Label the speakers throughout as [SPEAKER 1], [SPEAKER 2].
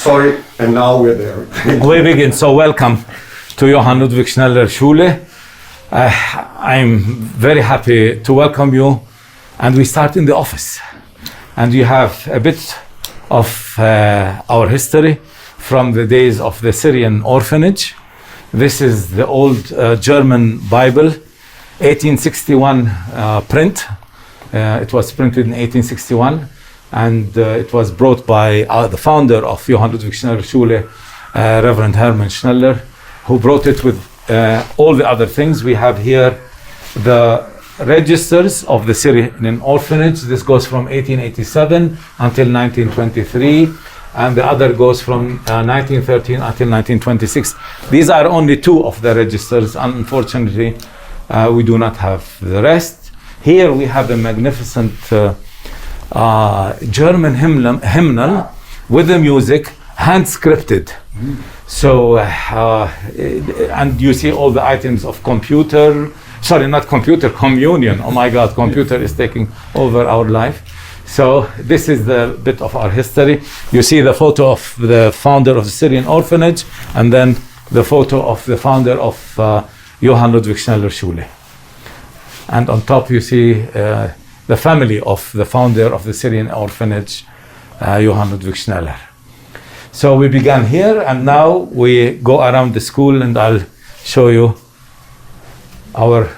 [SPEAKER 1] Sorry, and now we're there.
[SPEAKER 2] We begin. So welcome to Johann Ludwig Schneller Schule. I'm very happy to welcome you, and we start in the office. And you have a bit of our history from the days of the Syrian orphanage. This is the old German Bible, 1861 print. It was printed in 1861, and it was brought by the founder of Johann Ludwig Schneller Schule, Reverend Hermann Schneller, who brought it with all the other things. We have here the registers of the Syrian orphanage. This goes from 1887 until 1923, and the other goes from 1913 until 1926. These are only two of the registers. Unfortunately, we do not have the rest. Here we have a magnificent German hymnal with the music, hand scripted. So, and you see all the items of communion. Oh my God, computer is taking over our life. So this is the bit of our history. You see the photo of the founder of the Syrian orphanage, and then the photo of the founder of Johann Ludwig Schneller Schule. And on top you see the family of the founder of the Syrian orphanage, Johann Ludwig Schneller. So we began here, and now we go around the school, and I'll show you our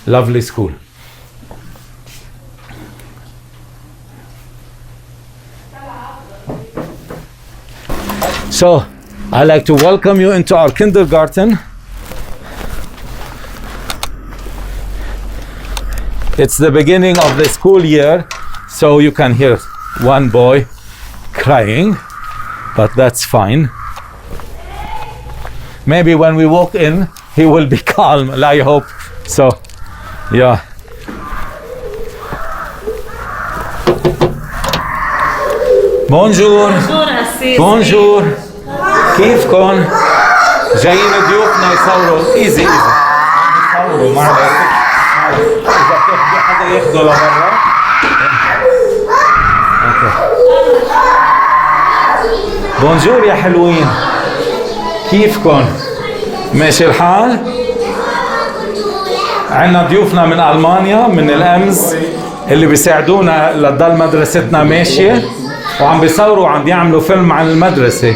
[SPEAKER 2] lovely school. So I'd like to welcome you into our kindergarten. It's the beginning of the school year, so you can hear one boy crying, but that's fine. Maybe when we walk in, he will be calm, I hope. So, yeah. Bonjour. Bonjour. كيفكن؟ جايين ضيوفنا يصوروا. ايزي يصوروا معنا. إذا في حدا ياخده لبرا. بونجور يا حلوين. كيفكن؟ ماشي الحال؟ عنا ضيوفنا من ألمانيا من الأمز اللي بيساعدونا لتضل مدرستنا ماشية، وعم بيصوروا وعم بيعملوا فيلم عن المدرسة،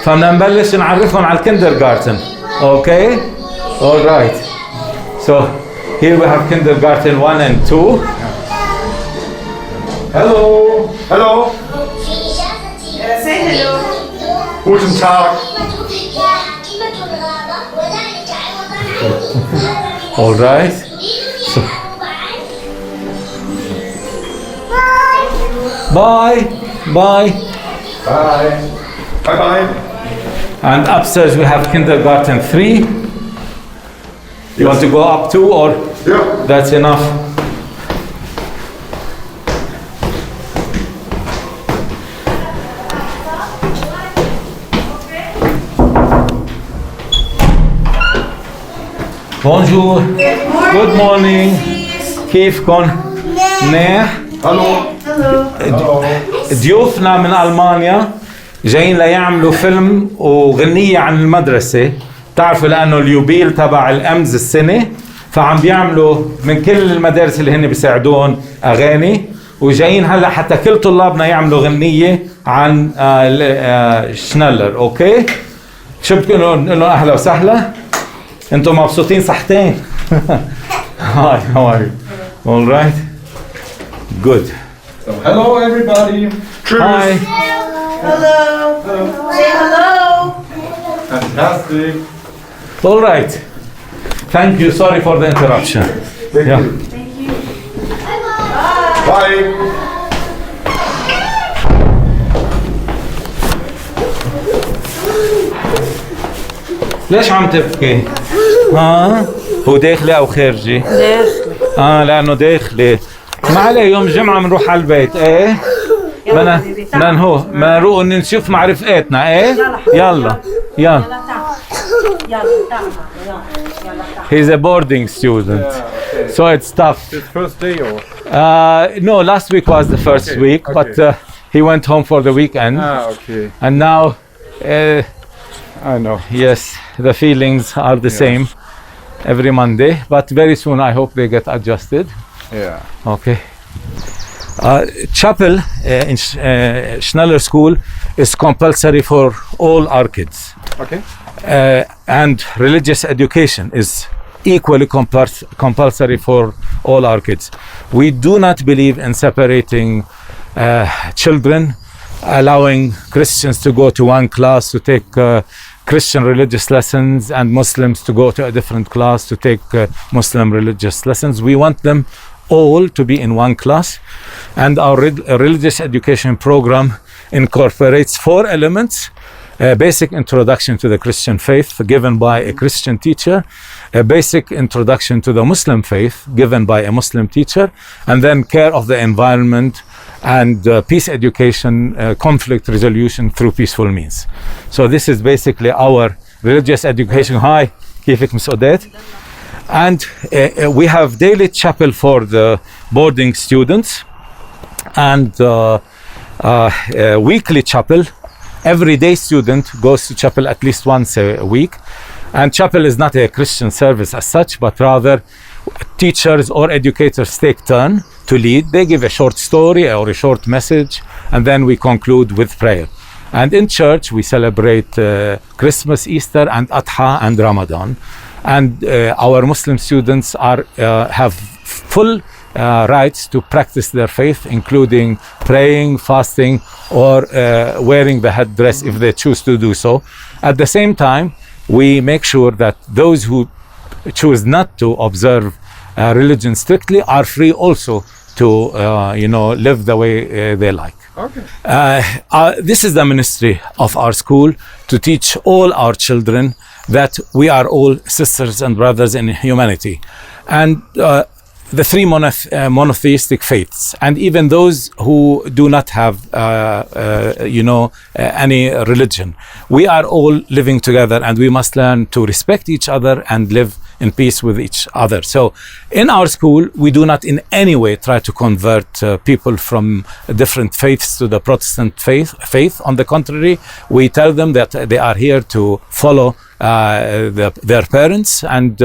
[SPEAKER 2] فبدنا نبلش نعرفهم على الكندرغارتن. Okay? All right. So here we have kindergarten 1 and 2. Hello. Hello.
[SPEAKER 3] Say hello.
[SPEAKER 1] Guten Tag.
[SPEAKER 2] All right. So, bye. Bye.
[SPEAKER 1] Bye. Bye bye.
[SPEAKER 2] And upstairs we have kindergarten 3. You want to go up 2 or
[SPEAKER 1] Yeah.
[SPEAKER 2] that's enough? Bonjour. Good morning. كيفكن؟ منيح؟ ضيوفنا من ألمانيا جايين ليعملوا فيلم وغنية عن المدرسة. تعرفوا لأنه اليوبيل تبع الأمز السنة، فعم بيعملوا من كل المدارس اللي هن بيساعدون أغاني، وجايين هلا حتى كل طلابنا يعملوا غنية عن شنيلر. أوكي؟ شو بتقولوا لهم؟ أهلا وسهلا. أنتم مبسوطين صحتين؟ Hi, how are you? All right. Good.
[SPEAKER 1] So, hello everybody.
[SPEAKER 2] Hi.
[SPEAKER 3] Hello. Say hello.
[SPEAKER 1] Fantastic.
[SPEAKER 2] All right. Thank you. Sorry for the interruption.
[SPEAKER 1] Thank
[SPEAKER 2] Yeah.
[SPEAKER 1] you.
[SPEAKER 3] Thank you.
[SPEAKER 1] Bye.
[SPEAKER 2] ليش عم تبكي؟ ها؟ هو داخلي أو خارجي؟
[SPEAKER 3] داخلي.
[SPEAKER 2] لأنه داخلي. ما عليه، يوم الجمعة بنروح على البيت، إيه؟ بدنا نروح نشوف مع رفقاتنا، إيه؟ يلا.
[SPEAKER 3] يلا تعال.
[SPEAKER 2] He's a boarding student, so it's tough.
[SPEAKER 1] It's first day or?
[SPEAKER 2] No, last week was the first week,
[SPEAKER 1] okay.
[SPEAKER 2] but he went home for the weekend.
[SPEAKER 1] Okay.
[SPEAKER 2] And now
[SPEAKER 1] I know.
[SPEAKER 2] Yes, the feelings are the same every Monday, but very soon I hope they get adjusted.
[SPEAKER 1] Yeah.
[SPEAKER 2] Okay. Chapel in Schneller School is compulsory for all our kids.
[SPEAKER 1] Okay.
[SPEAKER 2] And religious education is equally compulsory for all our kids. We do not believe in separating children, allowing Christians to go to one class to take Christian religious lessons and Muslims to go to a different class to take Muslim religious lessons. We want them all to be in one class, and our religious education program incorporates 4 elements: a basic introduction to the Christian faith given by a Christian teacher, a basic introduction to the Muslim faith given by a Muslim teacher, and then care of the environment and peace education, conflict resolution through peaceful means. So this is basically our religious education. Hi, كيفك Miss Odette? And we have daily chapel for the boarding students and weekly chapel. Every day student goes to chapel at least once a week. And chapel is not a Christian service as such, but rather teachers or educators take turn to lead. They give a short story or a short message, and then we conclude with prayer. And in church, we celebrate Christmas, Easter, and Adha and Ramadan. And our Muslim students have full rights to practice their faith, including praying, fasting, or wearing the headdress if they choose to do so. At the same time, we make sure that those who choose not to observe religion strictly are free also to live the way they like. Okay. This is the ministry of our school, to teach all our children that we are all sisters and brothers in humanity. And the 3 monotheistic faiths, and even those who do not have any religion, we are all living together, and we must learn to respect each other and live in peace with each other. So in our school, we do not in any way try to convert people from different faiths to the Protestant faith. On the contrary, we tell them that they are here to follow their parents, and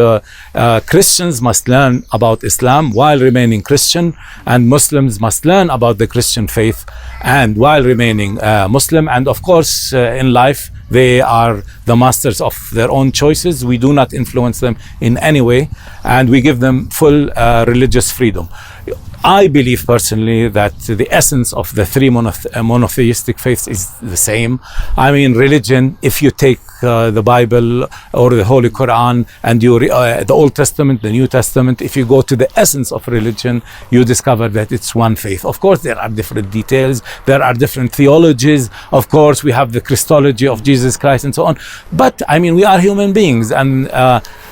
[SPEAKER 2] Christians must learn about Islam while remaining Christian, and Muslims must learn about the Christian faith and while remaining Muslim. And of course, in life, they are the masters of their own choices. We do not influence them in any way, and we give them full religious freedom. I believe personally that the essence of the 3 monotheistic faiths is the same. I mean, religion, if you take the Bible or the Holy Quran and you the Old Testament, the New Testament, if you go to the essence of religion, you discover that it's one faith. Of course, there are different details, there are different theologies. Of course, we have the Christology of Jesus Christ and so on. But I mean, we are human beings, and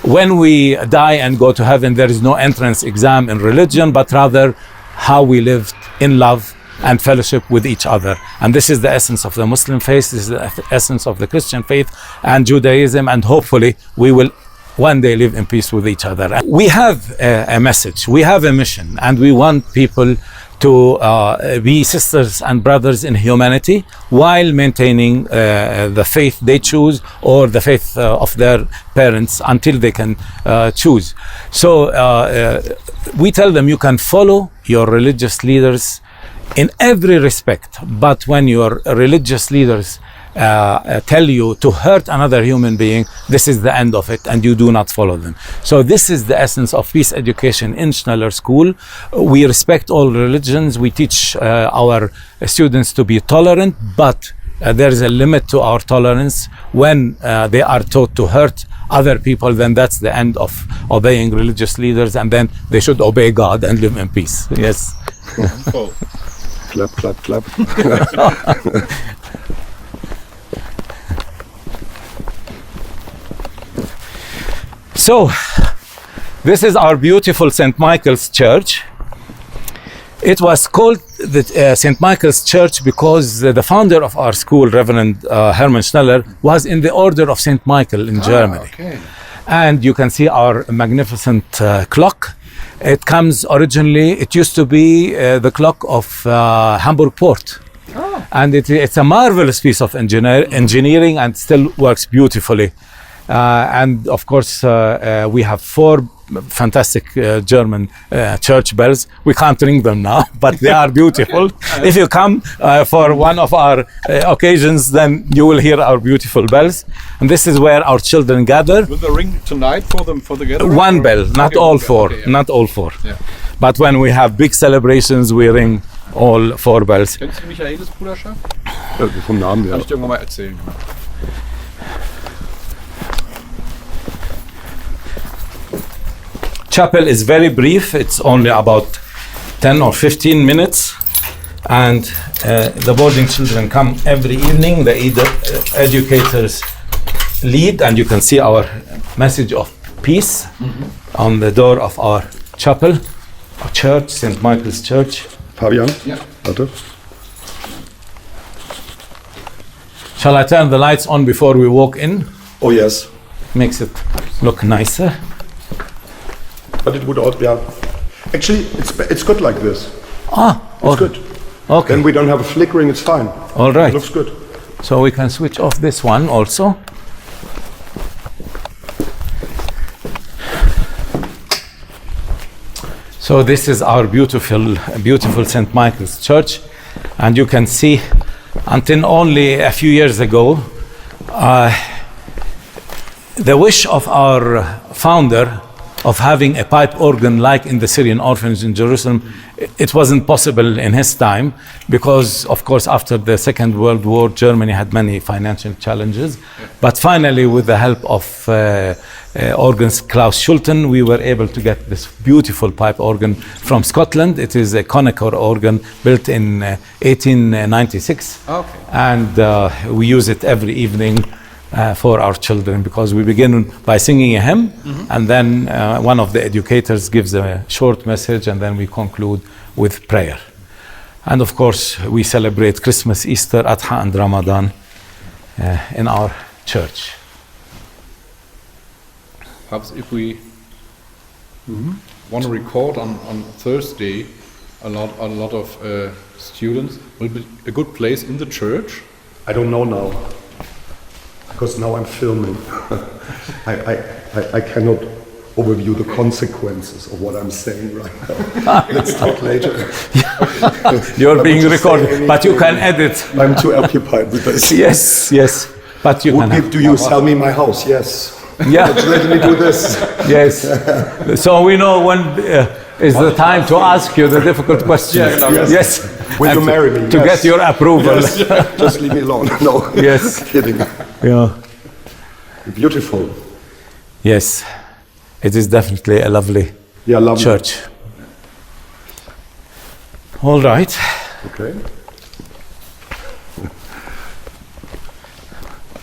[SPEAKER 2] when we die and go to heaven, there is no entrance exam in religion, but rather how we lived in love and fellowship with each other. And this is the essence of the Muslim faith, this is the essence of the Christian faith and Judaism, and hopefully we will one day live in peace with each other. We have a message, we have a mission, and we want people to be sisters and brothers in humanity while maintaining the faith they choose or the faith of their parents until they can choose. So we tell them you can follow your religious leaders in every respect, but when your religious leaders tell you to hurt another human being, this is the end of it, and you do not follow them. So this is the essence of peace education in Schneller School. We respect all religions. We teach our students to be tolerant, but there is a limit to our tolerance. When they are taught to hurt other people, then that's the end of obeying religious leaders, and then they should obey God and live in peace. Yes.
[SPEAKER 1] Oh.
[SPEAKER 4] Clap, clap, clap.
[SPEAKER 2] So, this is our beautiful St. Michael's Church. It was called the St. Michael's Church because the founder of our school, Reverend Hermann Schneller, was in the Order of St. Michael in Germany.
[SPEAKER 1] Okay.
[SPEAKER 2] And you can see our magnificent clock. It comes originally, it used to be the clock of Hamburg Port. And it's a marvelous piece of engineering and still works beautifully. And of course, we have 4 fantastic German church bells. We can't ring them now, but they are beautiful. If you come for one of our occasions, then you will hear our beautiful bells. And this is where our children gather.
[SPEAKER 4] Will the ring tonight for the gathering?
[SPEAKER 2] One bell, not all 4, not all 4.
[SPEAKER 4] Yeah.
[SPEAKER 2] But when we have big celebrations, we ring all 4 bells.
[SPEAKER 4] Kennst du Michaelis Bruderschaft?
[SPEAKER 5] Vom Namen her.
[SPEAKER 4] Kann ich dir irgendwann mal erzählen.
[SPEAKER 2] Chapel is very brief. It's only about 10 or 15 minutes. And the boarding children come every evening. The educators lead, and you can see our message of peace on the door of our chapel, our church, St. Michael's Church.
[SPEAKER 5] Fabian?
[SPEAKER 4] Ja.
[SPEAKER 5] Warte.
[SPEAKER 2] Shall I turn the lights on before we walk in?
[SPEAKER 5] Oh yes.
[SPEAKER 2] Makes it look nicer.
[SPEAKER 5] But it would all, yeah. Actually, it's good like this. It's good.
[SPEAKER 2] Okay.
[SPEAKER 5] Then we don't have a flickering, it's fine.
[SPEAKER 2] All right.
[SPEAKER 5] It looks good.
[SPEAKER 2] So we can switch off this one also. So this is our beautiful St. Michael's Church, and you can see until only a few years ago, the wish of our founder of having a pipe organ like in the Syrian orphanage in Jerusalem, it wasn't possible in his time because, of course, after the Second World War, Germany had many financial challenges. But finally, with the help of organist Klaus Schulten, we were able to get this beautiful pipe organ from Scotland. It is a conical organ built in 1896.
[SPEAKER 4] Okay.
[SPEAKER 2] And we use it every evening for our children, because we begin by singing a hymn, and then one of the educators gives a short message, and then we conclude with prayer. And of course, we celebrate Christmas, Easter, Adha, and Ramadan in our church.
[SPEAKER 4] Perhaps if we want to record on Thursday, a lot of students, will be a good place in the church.
[SPEAKER 5] I don't know now. Because now I'm filming. I cannot overview the consequences of what I'm saying right now. Let's talk later.
[SPEAKER 2] You're
[SPEAKER 5] I
[SPEAKER 2] being
[SPEAKER 5] would just say
[SPEAKER 2] recorded, but you
[SPEAKER 5] anything.
[SPEAKER 2] can edit.
[SPEAKER 5] I'm too occupied with this.
[SPEAKER 2] Yes, yes. But you can.
[SPEAKER 5] Do you sell me my house? Yes.
[SPEAKER 2] Yeah.
[SPEAKER 5] Let me do this.
[SPEAKER 2] Yes. So we know when is the time to ask you the difficult questions.
[SPEAKER 5] Yes.
[SPEAKER 2] Yes.
[SPEAKER 5] Will you
[SPEAKER 2] And
[SPEAKER 5] marry me?
[SPEAKER 2] To
[SPEAKER 5] Yes.
[SPEAKER 2] get your approval.
[SPEAKER 5] Yes. Just leave me alone. No.
[SPEAKER 2] Yes.
[SPEAKER 5] Kidding.
[SPEAKER 2] Yeah.
[SPEAKER 5] Beautiful.
[SPEAKER 2] Yes. It is definitely a lovely
[SPEAKER 5] Lovely.
[SPEAKER 2] church. All right.
[SPEAKER 5] Okay.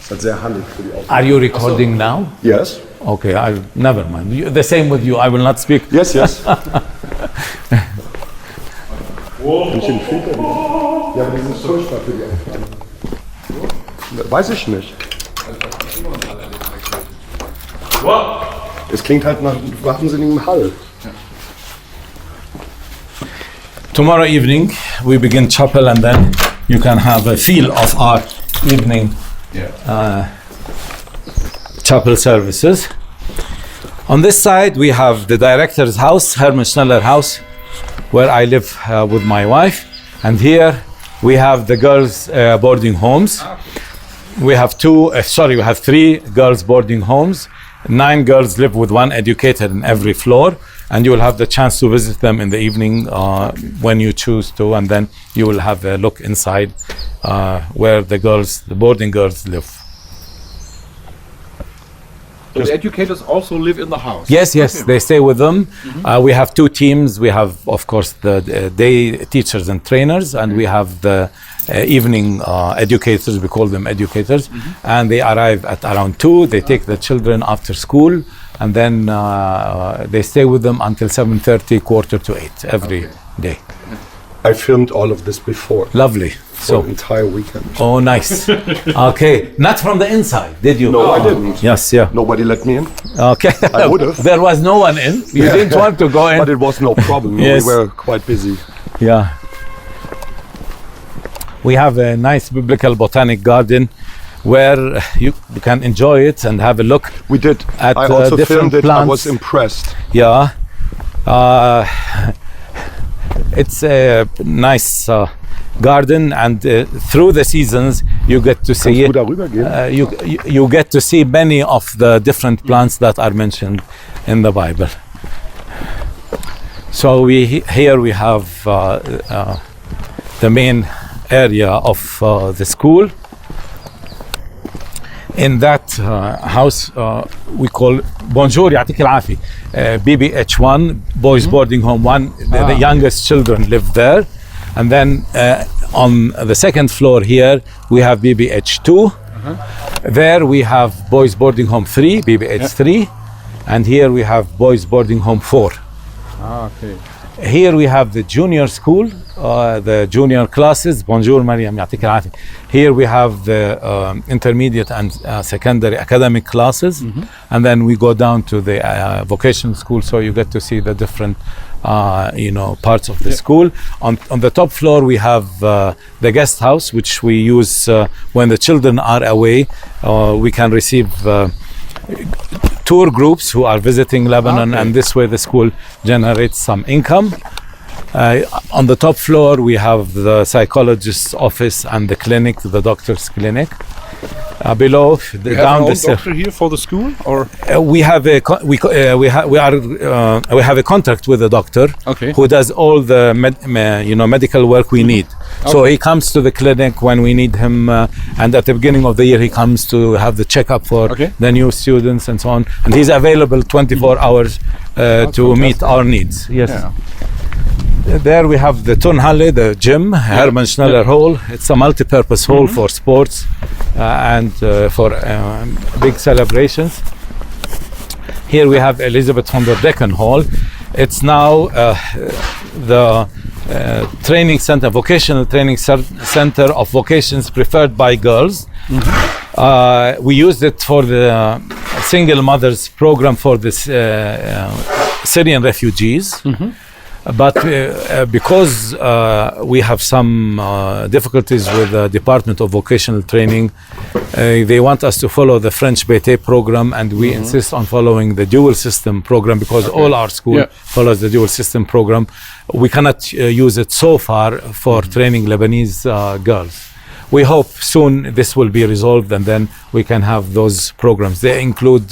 [SPEAKER 5] Das ist sehr handig für die Aufnahme.
[SPEAKER 2] Are you recording now?
[SPEAKER 5] Yes.
[SPEAKER 2] Okay, never mind. The same with you. I will not speak.
[SPEAKER 5] Yes, yes. Kann ich den Filter wieder? Ja, aber das ist furchtbar für die Aufnahme. Weiß ich nicht. Es klingt halt nach wahnsinnigem Hall.
[SPEAKER 2] Tomorrow evening we begin chapel, and then you can have a feel of our evening chapel services. On this side we have the director's house, Hermann Schneller house, where I live with my wife, and here we have the girls' boarding homes. We have we have 3 girls' boarding homes. 9 girls live with 1 educator in every floor, and you will have the chance to visit them in the evening when you choose to, and then you will have a look inside where the boarding girls live.
[SPEAKER 4] So the educators also live in the house.
[SPEAKER 2] Yes, they stay with them. We have 2 teams. We have, of course, the day teachers and trainers, and we have the evening educators. We call them educators, and they arrive at around 2. They take the children after school, and then they stay with them until 7:30, 7:45 every day.
[SPEAKER 5] I filmed all of this before.
[SPEAKER 2] Lovely.
[SPEAKER 5] For an entire weekend.
[SPEAKER 2] Oh, nice. Okay, not from the inside, did you?
[SPEAKER 5] No, I didn't.
[SPEAKER 2] Yes, yeah.
[SPEAKER 5] Nobody let me in.
[SPEAKER 2] Okay.
[SPEAKER 5] I would have.
[SPEAKER 2] There was no one in. You didn't want to go in.
[SPEAKER 5] But it was no problem.
[SPEAKER 2] Yes.
[SPEAKER 5] We were quite busy.
[SPEAKER 2] Yeah. We have a nice biblical botanic garden where you can enjoy it and have a look.
[SPEAKER 5] We did.
[SPEAKER 2] At,
[SPEAKER 5] I also
[SPEAKER 2] different
[SPEAKER 5] filmed it. I was
[SPEAKER 2] plants.
[SPEAKER 5] impressed.
[SPEAKER 2] Yeah. It's a nice garden, and through the seasons you get to see
[SPEAKER 5] Kannst du darüber gehen?
[SPEAKER 2] you get to see many of the different plants that are mentioned in the Bible. So here we have the main area of the school. In that house we call Bonjour يعطيك العافية BBH1, Boys Boarding Home 1. The youngest children live there. And then on the second floor here we have BBH2. There we have Boys Boarding Home 3, BBH3. And here we have Boys Boarding Home 4.
[SPEAKER 4] Okay.
[SPEAKER 2] Here we have the junior school, the junior classes. Bonjour Mariam, يعطيك العافية. Here we have the intermediate and secondary academic classes. And then we go down to the vocational school, so you get to see the different parts of the school. On the top floor we have the guest house, which we use when the children are away. We can receive tour groups who are visiting Lebanon, and this way the school generates some income. On the top floor we have the psychologist's office and the clinic, the doctor's clinic. Below,
[SPEAKER 4] You have your own doctor here for the school, or
[SPEAKER 2] we have a we have a contract with a doctor who does all the medical work we need. So he comes to the clinic when we need him, and at the beginning of the year he comes to have the checkup for the new students and so on. And he's available 24 hours to meet our needs. Yes.
[SPEAKER 4] Yeah.
[SPEAKER 2] There we have the Turnhalle, the gym, Hermann Schneller Hall. It's a multi-purpose hall for sports and for big celebrations. Here we have Elizabeth von der Decken Hall. It's now the training center, vocational training center of vocations preferred by girls. We used it for the single mothers program for the Syrian refugees. But because we have some difficulties with the Department of Vocational Training, they want us to follow the French BT program, and we insist on following the dual system program because all our school follows the dual system program. We cannot use it so far for training Lebanese girls. We hope soon this will be resolved, and then we can have those programs. They include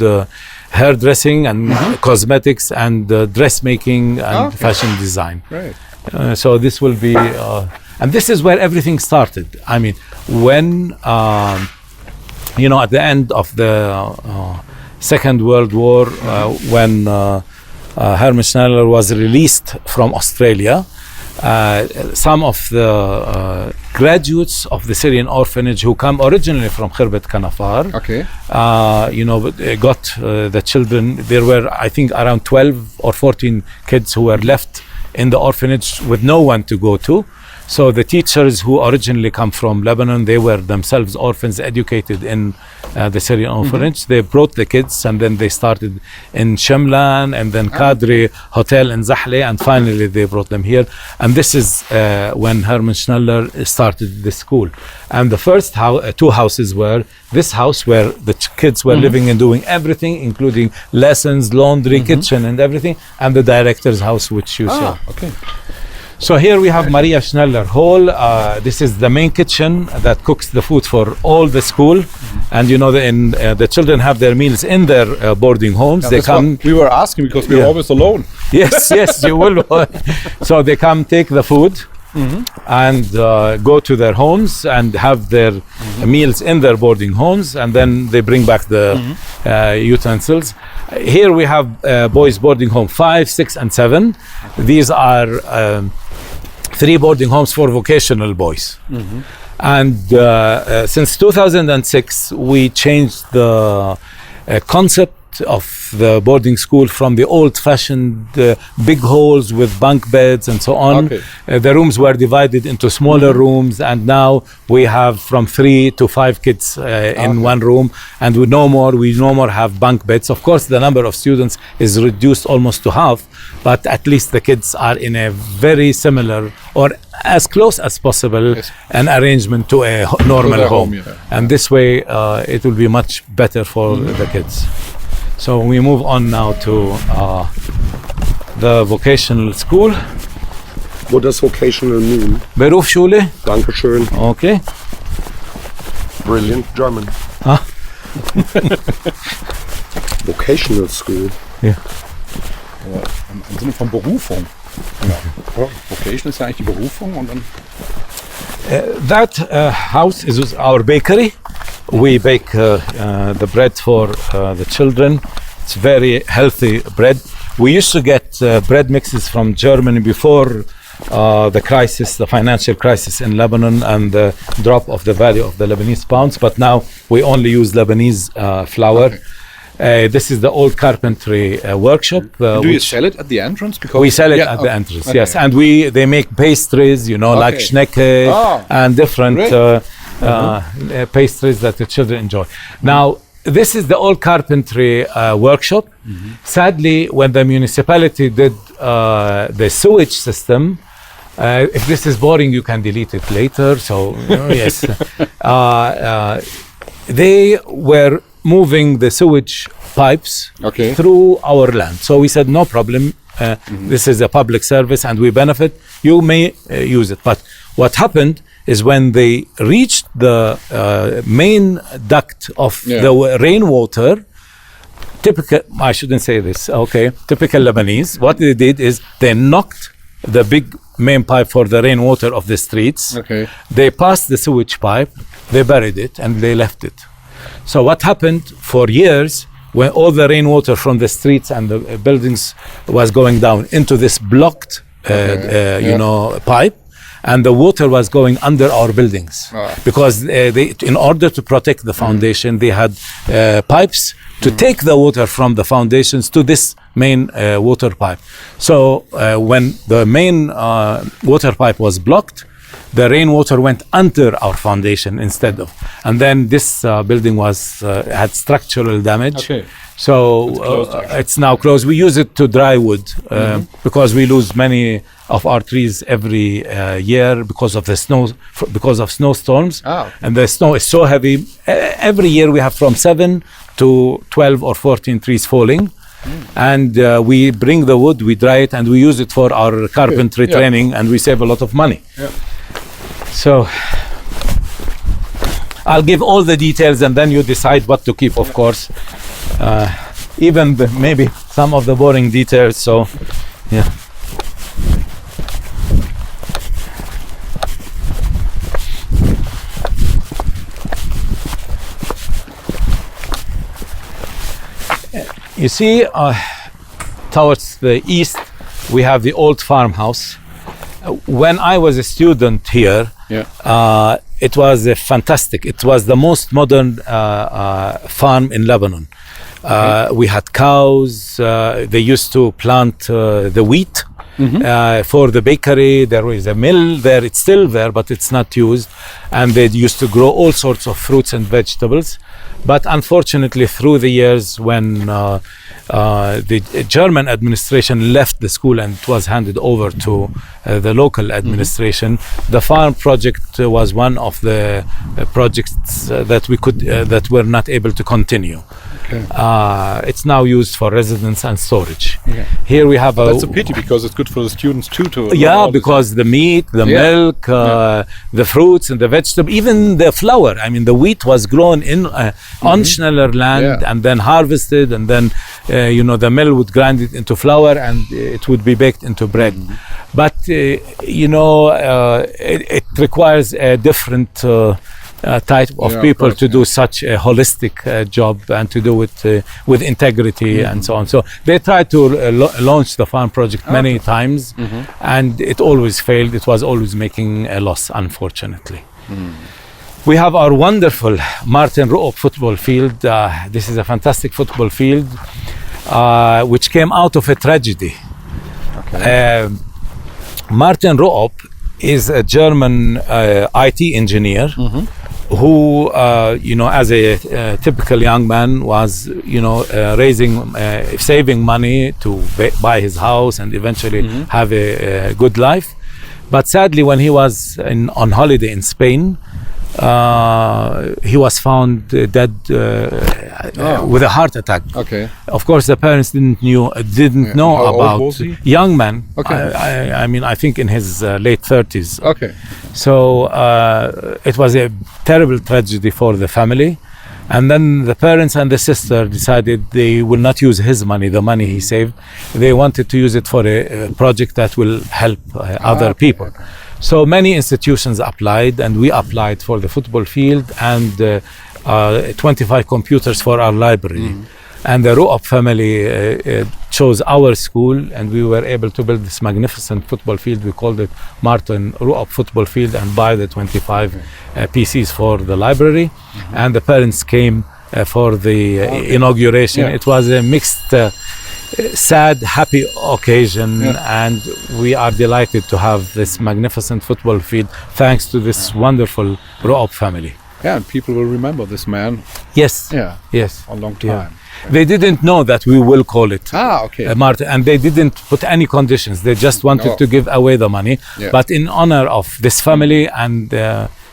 [SPEAKER 2] hairdressing and cosmetics and dressmaking and fashion design.
[SPEAKER 4] Right.
[SPEAKER 2] So this will be, and this is where everything started. I mean, when, at the end of the Second World War, when Hermann Schneller was released from Australia, some of the graduates of the Syrian orphanage who come originally from Khirbet Kanafar, got the children. There were, I think, around 12 or 14 kids who were left in the orphanage with no one to go to. So the teachers who originally come from Lebanon, they were themselves orphans educated in the Syrian orphanage. They brought the kids, and then they started in Shemlan and then Qadri Hotel in Zahle, and finally they brought them here. And this is when Hermann Schneller started the school. And the first two houses were this house where the kids were living and doing everything, including lessons, laundry, kitchen and everything, and the director's house, which you saw.
[SPEAKER 4] Okay.
[SPEAKER 2] So here we have Maria Schneller Hall. This is the main kitchen that cooks the food for all the school. And the children have their meals in their boarding homes. They come.
[SPEAKER 4] We were asking because we were always alone.
[SPEAKER 2] Yes, you will. So they come take the food and go to their homes and have their meals in their boarding homes, and then they bring back the utensils. Here we have boys boarding home 5, 6, and 7. These are 3 boarding homes for vocational boys. And since 2006, we changed the concept of the boarding school from the old-fashioned big halls with bunk beds and so on. The rooms were divided into smaller rooms, and now we have from 3 to 5 kids in one room, and we no more have bunk beds. Of course, the number of students is reduced almost to half, but at least the kids are in a very similar or as close as possible
[SPEAKER 4] Yes.
[SPEAKER 2] an arrangement to a normal
[SPEAKER 4] their
[SPEAKER 2] home.
[SPEAKER 4] home, yeah.
[SPEAKER 2] And this way it will be much better for the kids. So we move on now to the vocational school.
[SPEAKER 5] What does vocational mean?
[SPEAKER 2] Berufsschule.
[SPEAKER 5] Dankeschön.
[SPEAKER 2] Okay.
[SPEAKER 5] Brilliant German.
[SPEAKER 2] Ah.
[SPEAKER 5] Vocational school.
[SPEAKER 4] Im Sinne von Berufung. Ja. Vocation ist ja eigentlich die Berufung und dann.
[SPEAKER 2] That house is our bakery. We bake the bread for the children. It's very healthy bread. We used to get bread mixes from Germany before the crisis, the financial crisis in Lebanon, and the drop of the value of the Lebanese pounds. But now we only use Lebanese flour.
[SPEAKER 4] Okay.
[SPEAKER 2] This is the old carpentry workshop.
[SPEAKER 4] Do you sell it at the entrance? Because
[SPEAKER 2] We sell it
[SPEAKER 4] Yeah,
[SPEAKER 2] at
[SPEAKER 4] okay.
[SPEAKER 2] the entrance,
[SPEAKER 4] Okay.
[SPEAKER 2] yes. And they make pastries, like
[SPEAKER 4] Okay.
[SPEAKER 2] Schnecker
[SPEAKER 4] Oh,
[SPEAKER 2] and different
[SPEAKER 4] great.
[SPEAKER 2] pastries that the children enjoy. Now, this is the old carpentry workshop. Sadly, when the municipality did the sewage system, if this is boring, you can delete it later. So, yes. They were moving the sewage pipes
[SPEAKER 4] Okay.
[SPEAKER 2] through our land. So we said, no problem. This is a public service and we benefit. You may use it. But what happened is when they reached the main duct of the rainwater, I shouldn't say this, okay, typical Lebanese, what they did is they knocked the big main pipe for the rainwater of the streets.
[SPEAKER 4] Okay.
[SPEAKER 2] They passed the sewage pipe, they buried it, and they left it. So what happened for years, when all the rainwater from the streets and the buildings was going down into this blocked, pipe, and the water was going under our buildings because in order to protect the foundation, they had pipes to take the water from the foundations to this main water pipe. So when the main water pipe was blocked, the rainwater went under our foundation instead of, and then this building had structural damage.
[SPEAKER 4] Okay.
[SPEAKER 2] So
[SPEAKER 4] closed,
[SPEAKER 2] it's now closed. We use it to dry wood because we lose many of our trees every year because of the snow, because of snowstorms.
[SPEAKER 4] Ah.
[SPEAKER 2] And the snow is so heavy. Every year we have from 7 to 12 or 14 trees falling. And we bring the wood, we dry it, and we use it for our carpentry
[SPEAKER 4] Yeah.
[SPEAKER 2] training, and we save a lot of money.
[SPEAKER 4] Yeah.
[SPEAKER 2] So I'll give all the details, and then you decide what to keep, of course. Even maybe some of the boring details. So, yeah. You see, towards the east, we have the old farmhouse. When I was a student here, it was fantastic. It was the most modern farm in Lebanon. We had cows. They used to plant the wheat for the bakery. There was a mill there. It's still there, but it's not used. And they used to grow all sorts of fruits and vegetables. But unfortunately, through the years, when the German administration left the school and it was handed over to the local administration, the farm project was one of the projects that were not able to continue.
[SPEAKER 4] Okay.
[SPEAKER 2] It's now used for residence and storage.
[SPEAKER 4] Okay.
[SPEAKER 2] Here we have
[SPEAKER 4] That's a pity because it's good for the students too.
[SPEAKER 2] Because the meat, the milk, the fruits and the vegetables, even the flour. I mean, the wheat was grown on Schneller land and then harvested, and then the mill would grind it into flour and it would be baked into bread. But it requires a different type of people to do such a holistic job and to do it with integrity and so on. So they tried to launch the farm project many times, and it always failed. It was always making a loss, unfortunately. We have our wonderful Martin Ruop football field. This is a fantastic football field which came out of a tragedy. Martin Ruop is a German IT engineer who, as a typical young man, was, saving money to buy his house and eventually have a good life. But sadly, when he was on holiday in Spain, he was found dead with a heart attack.
[SPEAKER 4] Okay.
[SPEAKER 2] Of course, the parents didn't know
[SPEAKER 4] How old
[SPEAKER 2] about
[SPEAKER 4] was he?
[SPEAKER 2] young man.
[SPEAKER 4] Okay.
[SPEAKER 2] I mean, I think in his late 30s.
[SPEAKER 4] Okay.
[SPEAKER 2] So it was a terrible tragedy for the family. And then the parents and the sister decided they will not use his money, the money he saved. They wanted to use it for a project that will help other people.
[SPEAKER 4] Okay.
[SPEAKER 2] So many institutions applied, and we applied for the football field and 25 computers for our library. And the Ru'ab family chose our school, and we were able to build this magnificent football field. We called it Martin Ru'ab Football Field, and buy the 25 PCs for the library. And the parents came for the inauguration.
[SPEAKER 4] Yeah.
[SPEAKER 2] It was a mixed, sad, happy occasion, and we are delighted to have this magnificent football field thanks to this wonderful Ru'ab family.
[SPEAKER 4] Yeah, and people will remember this man.
[SPEAKER 2] Yes.
[SPEAKER 4] Yeah.
[SPEAKER 2] Yes.
[SPEAKER 4] For a long time.
[SPEAKER 2] Yeah. They didn't know that we will call it
[SPEAKER 4] Okay.
[SPEAKER 2] Martin, and they didn't put any conditions. They just wanted to give away the money.
[SPEAKER 4] Yeah.
[SPEAKER 2] But in honor of this family and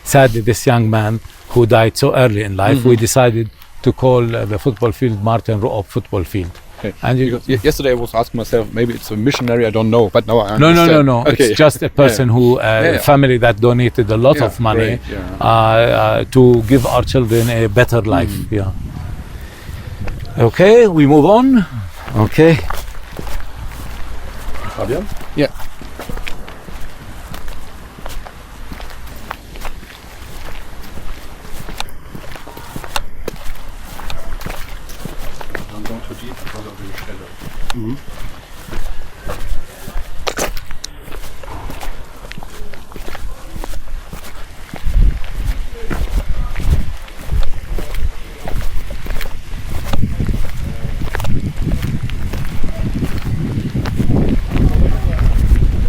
[SPEAKER 2] sadly this young man who died so early in life, we decided to call the football field Martin Ru'ab Football Field.
[SPEAKER 4] Okay.
[SPEAKER 2] And
[SPEAKER 4] Because yesterday I was asking myself, maybe it's a missionary, I don't know, but now I understand.
[SPEAKER 2] No.
[SPEAKER 4] Okay.
[SPEAKER 2] It's just a person who, family that donated a lot of money
[SPEAKER 4] great,
[SPEAKER 2] to give our children a better life. Yeah. Okay, we move on. Okay.
[SPEAKER 5] Fabian?
[SPEAKER 4] Yeah. Don't go too deep because of the shadow.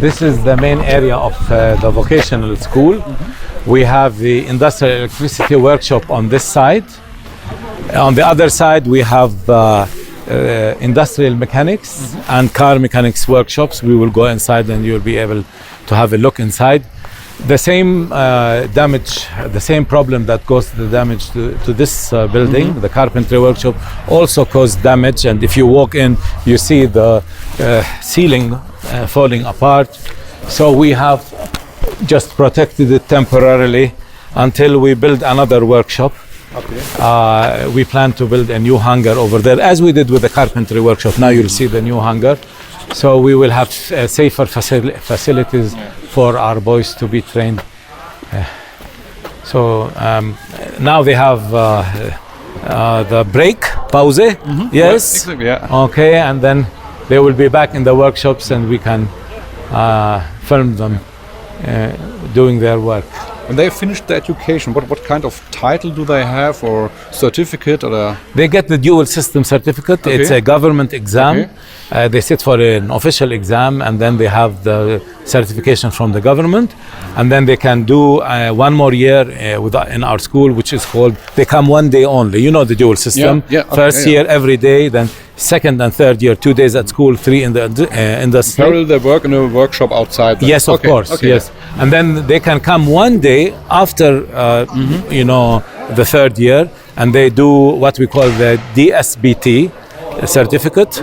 [SPEAKER 2] This is the main area of the vocational school. We have the industrial electricity workshop on this side. On the other side, we have industrial mechanics and car mechanics workshops. We will go inside and you'll be able to have a look inside. The same damage, the same problem that caused the damage to this building, the carpentry workshop, also caused damage. And if you walk in, you see the ceiling falling apart. So we have just protected it temporarily until we build another workshop. Okay. We plan to build a new hangar over there, as we did with the carpentry workshop. Now you'll see the new hangar. So we will have safer facilities for our boys to be trained. So now they have the break, pause. Yes.
[SPEAKER 4] Exactly, yeah.
[SPEAKER 2] Okay, and then they will be back in the workshops, and we can film them doing their work.
[SPEAKER 4] When they finished the education, what kind of title do they have, or certificate, or?
[SPEAKER 2] They get the dual system certificate.
[SPEAKER 4] Okay.
[SPEAKER 2] It's a government exam.
[SPEAKER 4] Okay.
[SPEAKER 2] They sit for an official exam, and then they have the certification from the government. And then they can do one more year in our school, which is called, they come one day only. You know the dual system.
[SPEAKER 4] Yeah, okay,
[SPEAKER 2] First year every day, then second and third year 2 days at school, 3 in the industry.
[SPEAKER 4] Parallel they work in a workshop outside then.
[SPEAKER 2] Yes, of
[SPEAKER 4] Okay,
[SPEAKER 2] course.
[SPEAKER 4] okay.
[SPEAKER 2] Yes, and then they can come one day after the third year, and they do what we call the DSBT certificate.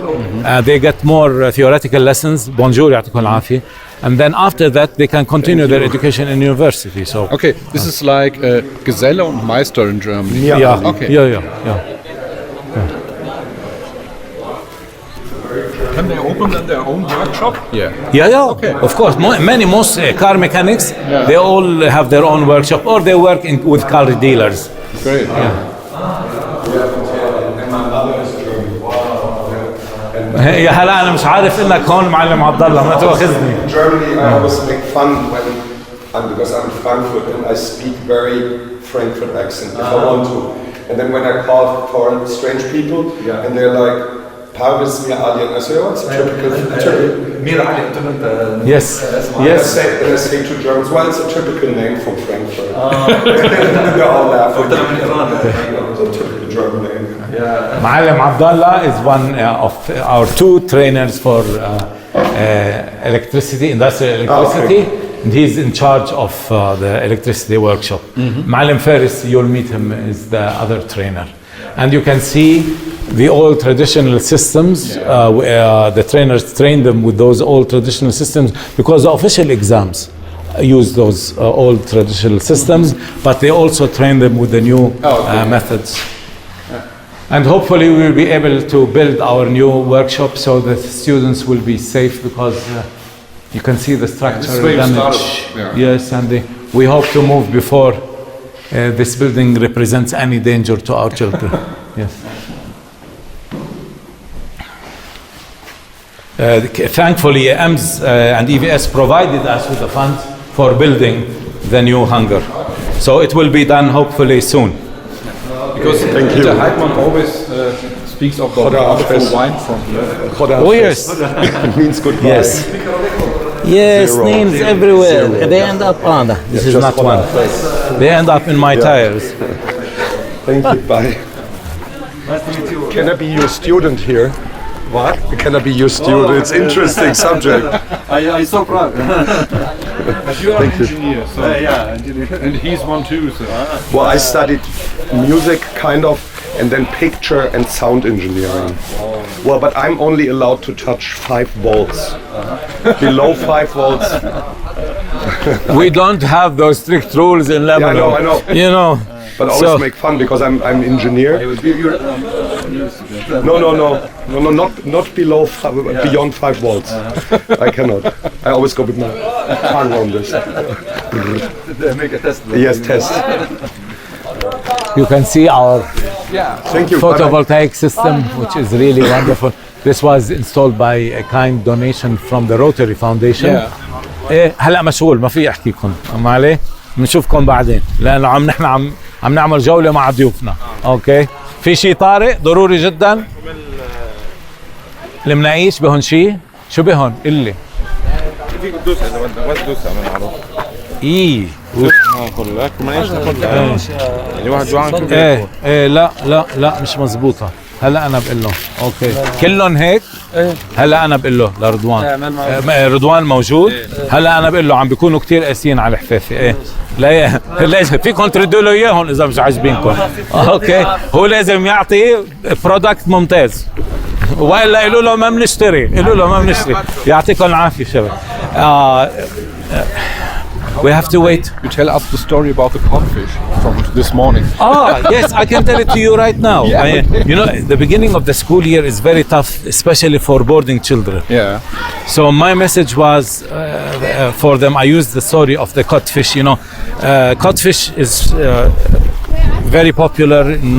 [SPEAKER 2] They get more theoretical lessons. Bonjour, يعطيكم العافية. And then after that, they can continue their education in university. So
[SPEAKER 4] Okay, this is like Geselle und Meister in Germany.
[SPEAKER 2] yeah,
[SPEAKER 4] Okay.
[SPEAKER 2] yeah.
[SPEAKER 4] Can they open then their own workshop? Yeah.
[SPEAKER 2] Yeah.
[SPEAKER 4] Okay.
[SPEAKER 2] Of course, most car mechanics, they all have their own workshop, or they work with car dealers.
[SPEAKER 4] Great.
[SPEAKER 2] يا هلا انا مش عارف انك هون معلم عبد الله ما تاخذني.
[SPEAKER 5] In Germany, I always make fun because I'm Frankfurt and I speak very Frankfurt accent if I want to. And then when I call for strange people and they're like, Paris mir Ali, and I say, oh, it's a typical.
[SPEAKER 2] Yes.
[SPEAKER 5] And I say to Germans, well, it's a typical name from Frankfurt. They're all laughing. It's a typical German name.
[SPEAKER 2] معلم عبد الله is one of our 2 trainers for electricity, industrial electricity. and he's in charge of the electricity workshop. Maalim Faris, you'll meet him, is the other trainer. And you can see the old traditional systems. The trainers train them with those old traditional systems because the official exams use those old traditional systems, but they also train them with the new methods. And hopefully we'll be able to build our new workshop so that students will be safe, because you can see the structural damage. Yes, and we hope to move before this building represents any danger to our children. Yes. Thankfully, EMS and EVS provided us with the funds for building the new hangar. So it will be done hopefully soon.
[SPEAKER 4] Because Peter Heidmann always speaks of the wonderful wine from here.
[SPEAKER 2] Oh yes.
[SPEAKER 5] It means goodbye.
[SPEAKER 2] Yes. Yes,
[SPEAKER 5] Zero.
[SPEAKER 2] names everywhere. They end up on. This is not one. They end up in my tires.
[SPEAKER 5] Thank you. Bye. Can I be your student here? What? Can I be your student? It's interesting subject.
[SPEAKER 6] I'm so proud.
[SPEAKER 4] But you are an engineer, so and he's one too. So.
[SPEAKER 5] Well, I studied music, kind of, and then picture and sound engineering. Well, but I'm only allowed to touch 5 volts. Below 5 volts.
[SPEAKER 2] We don't have those strict rules in Lebanon.
[SPEAKER 5] I know.
[SPEAKER 2] You know.
[SPEAKER 5] But I always make fun because I'm engineer. No, not below beyond 5 volts. I cannot. I always go with my tongue on this.
[SPEAKER 6] Make a test.
[SPEAKER 5] Yes, test.
[SPEAKER 2] You can see our
[SPEAKER 5] Thank you.
[SPEAKER 2] photovoltaic system, which is really wonderful. This was installed by a kind donation from the Rotary Foundation. ايه هلا مشغول ما في احكيكم ما عليه بنشوفكم بعدين لانه نحن عم نعمل جوله مع ضيوفنا. اوكي في شيء طارئ ضروري جدا المناقيش بهون شيء شو بهون قلي
[SPEAKER 1] فيك تدوس اذا بدك تدوس انا معروف
[SPEAKER 2] ايه
[SPEAKER 1] ناخذ لك ما ايش ناخذ يعني واحد جوعان
[SPEAKER 2] ايه لا مش مزبوطه. هلا انا بقول له اوكي كلهم هيك. هلا انا بقول له لرضوان رضوان موجود. هلا انا بقول له عم بيكونوا كثير قاسيين على الحفافه. ايه لا لازم فيكم تردوا له اياهم اذا مش عاجبينكم. اوكي هو لازم يعطي برودكت ممتاز والا قولوا له ما بنشتري. يعطيكم العافيه شباب. We have to wait.
[SPEAKER 4] You tell us the story about the codfish from this morning.
[SPEAKER 2] Yes, I can tell it to you right now. You know, the beginning of the school year is very tough, especially for boarding children.
[SPEAKER 4] Yeah.
[SPEAKER 2] So my message was for them. I used the story of the codfish. You know, codfish is very popular in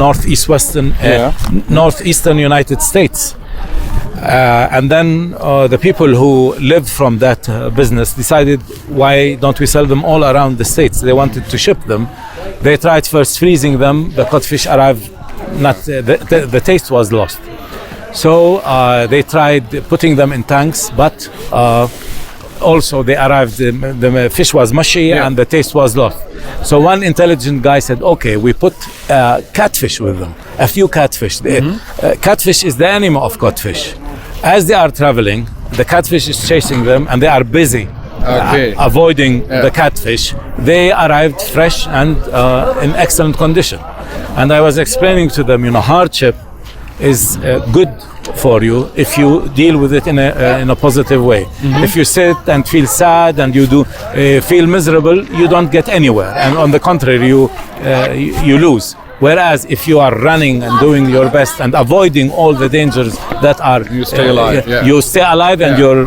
[SPEAKER 2] northeastern United States. And then the people who lived from that business decided, why don't we sell them all around the states? They wanted to ship them. They tried first freezing them. The codfish arrived, the taste was lost. So they tried putting them in tanks, but also they arrived, the fish was mushy and the taste was lost. So one intelligent guy said, okay, we put catfish with them, a few catfish. Catfish is the enemy of codfish. As they are traveling, the catfish is chasing them and they are busy avoiding the catfish. They arrived fresh and in excellent condition. And I was explaining to them, you know, hardship is good for you if you deal with it in a positive way. If you sit and feel sad and you do feel miserable, you don't get anywhere. And on the contrary, you lose. Whereas if you are running and doing your best and avoiding all the dangers that are,
[SPEAKER 4] you stay alive.
[SPEAKER 2] You stay alive and you're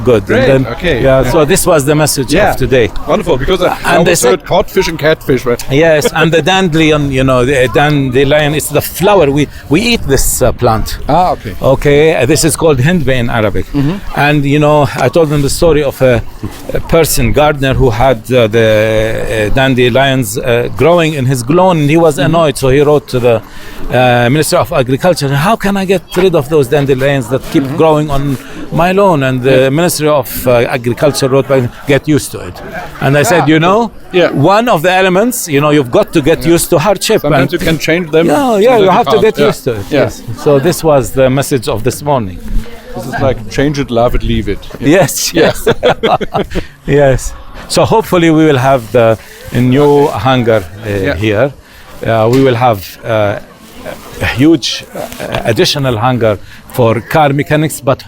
[SPEAKER 2] good.
[SPEAKER 4] Great.
[SPEAKER 2] And then, so this was the message of today.
[SPEAKER 4] Wonderful, because I always heard codfish and catfish, right?
[SPEAKER 2] Yes, and the dandelion, you know, the dandelion is the flower. We eat this plant. Okay, this is called hindbay in Arabic. And you know, I told them the story of a person, gardener, who had the dandelions growing in his lawn, and he was annoyed. So he wrote to the Minister of Agriculture, how can I get rid of those dandelions that keep growing on my lawn? And the Ministry of Agriculture wrote back, get used to it. And I said, you know, one of the elements, you know, you've got to get used to hardship.
[SPEAKER 4] Sometimes you can change them.
[SPEAKER 2] You have to get used to it. Yes. So this was the message of this morning.
[SPEAKER 4] This is like change it, love it, leave it.
[SPEAKER 2] Yes. Yes. So hopefully we will have the new hangar here. We will have a huge additional hangar for car mechanics, but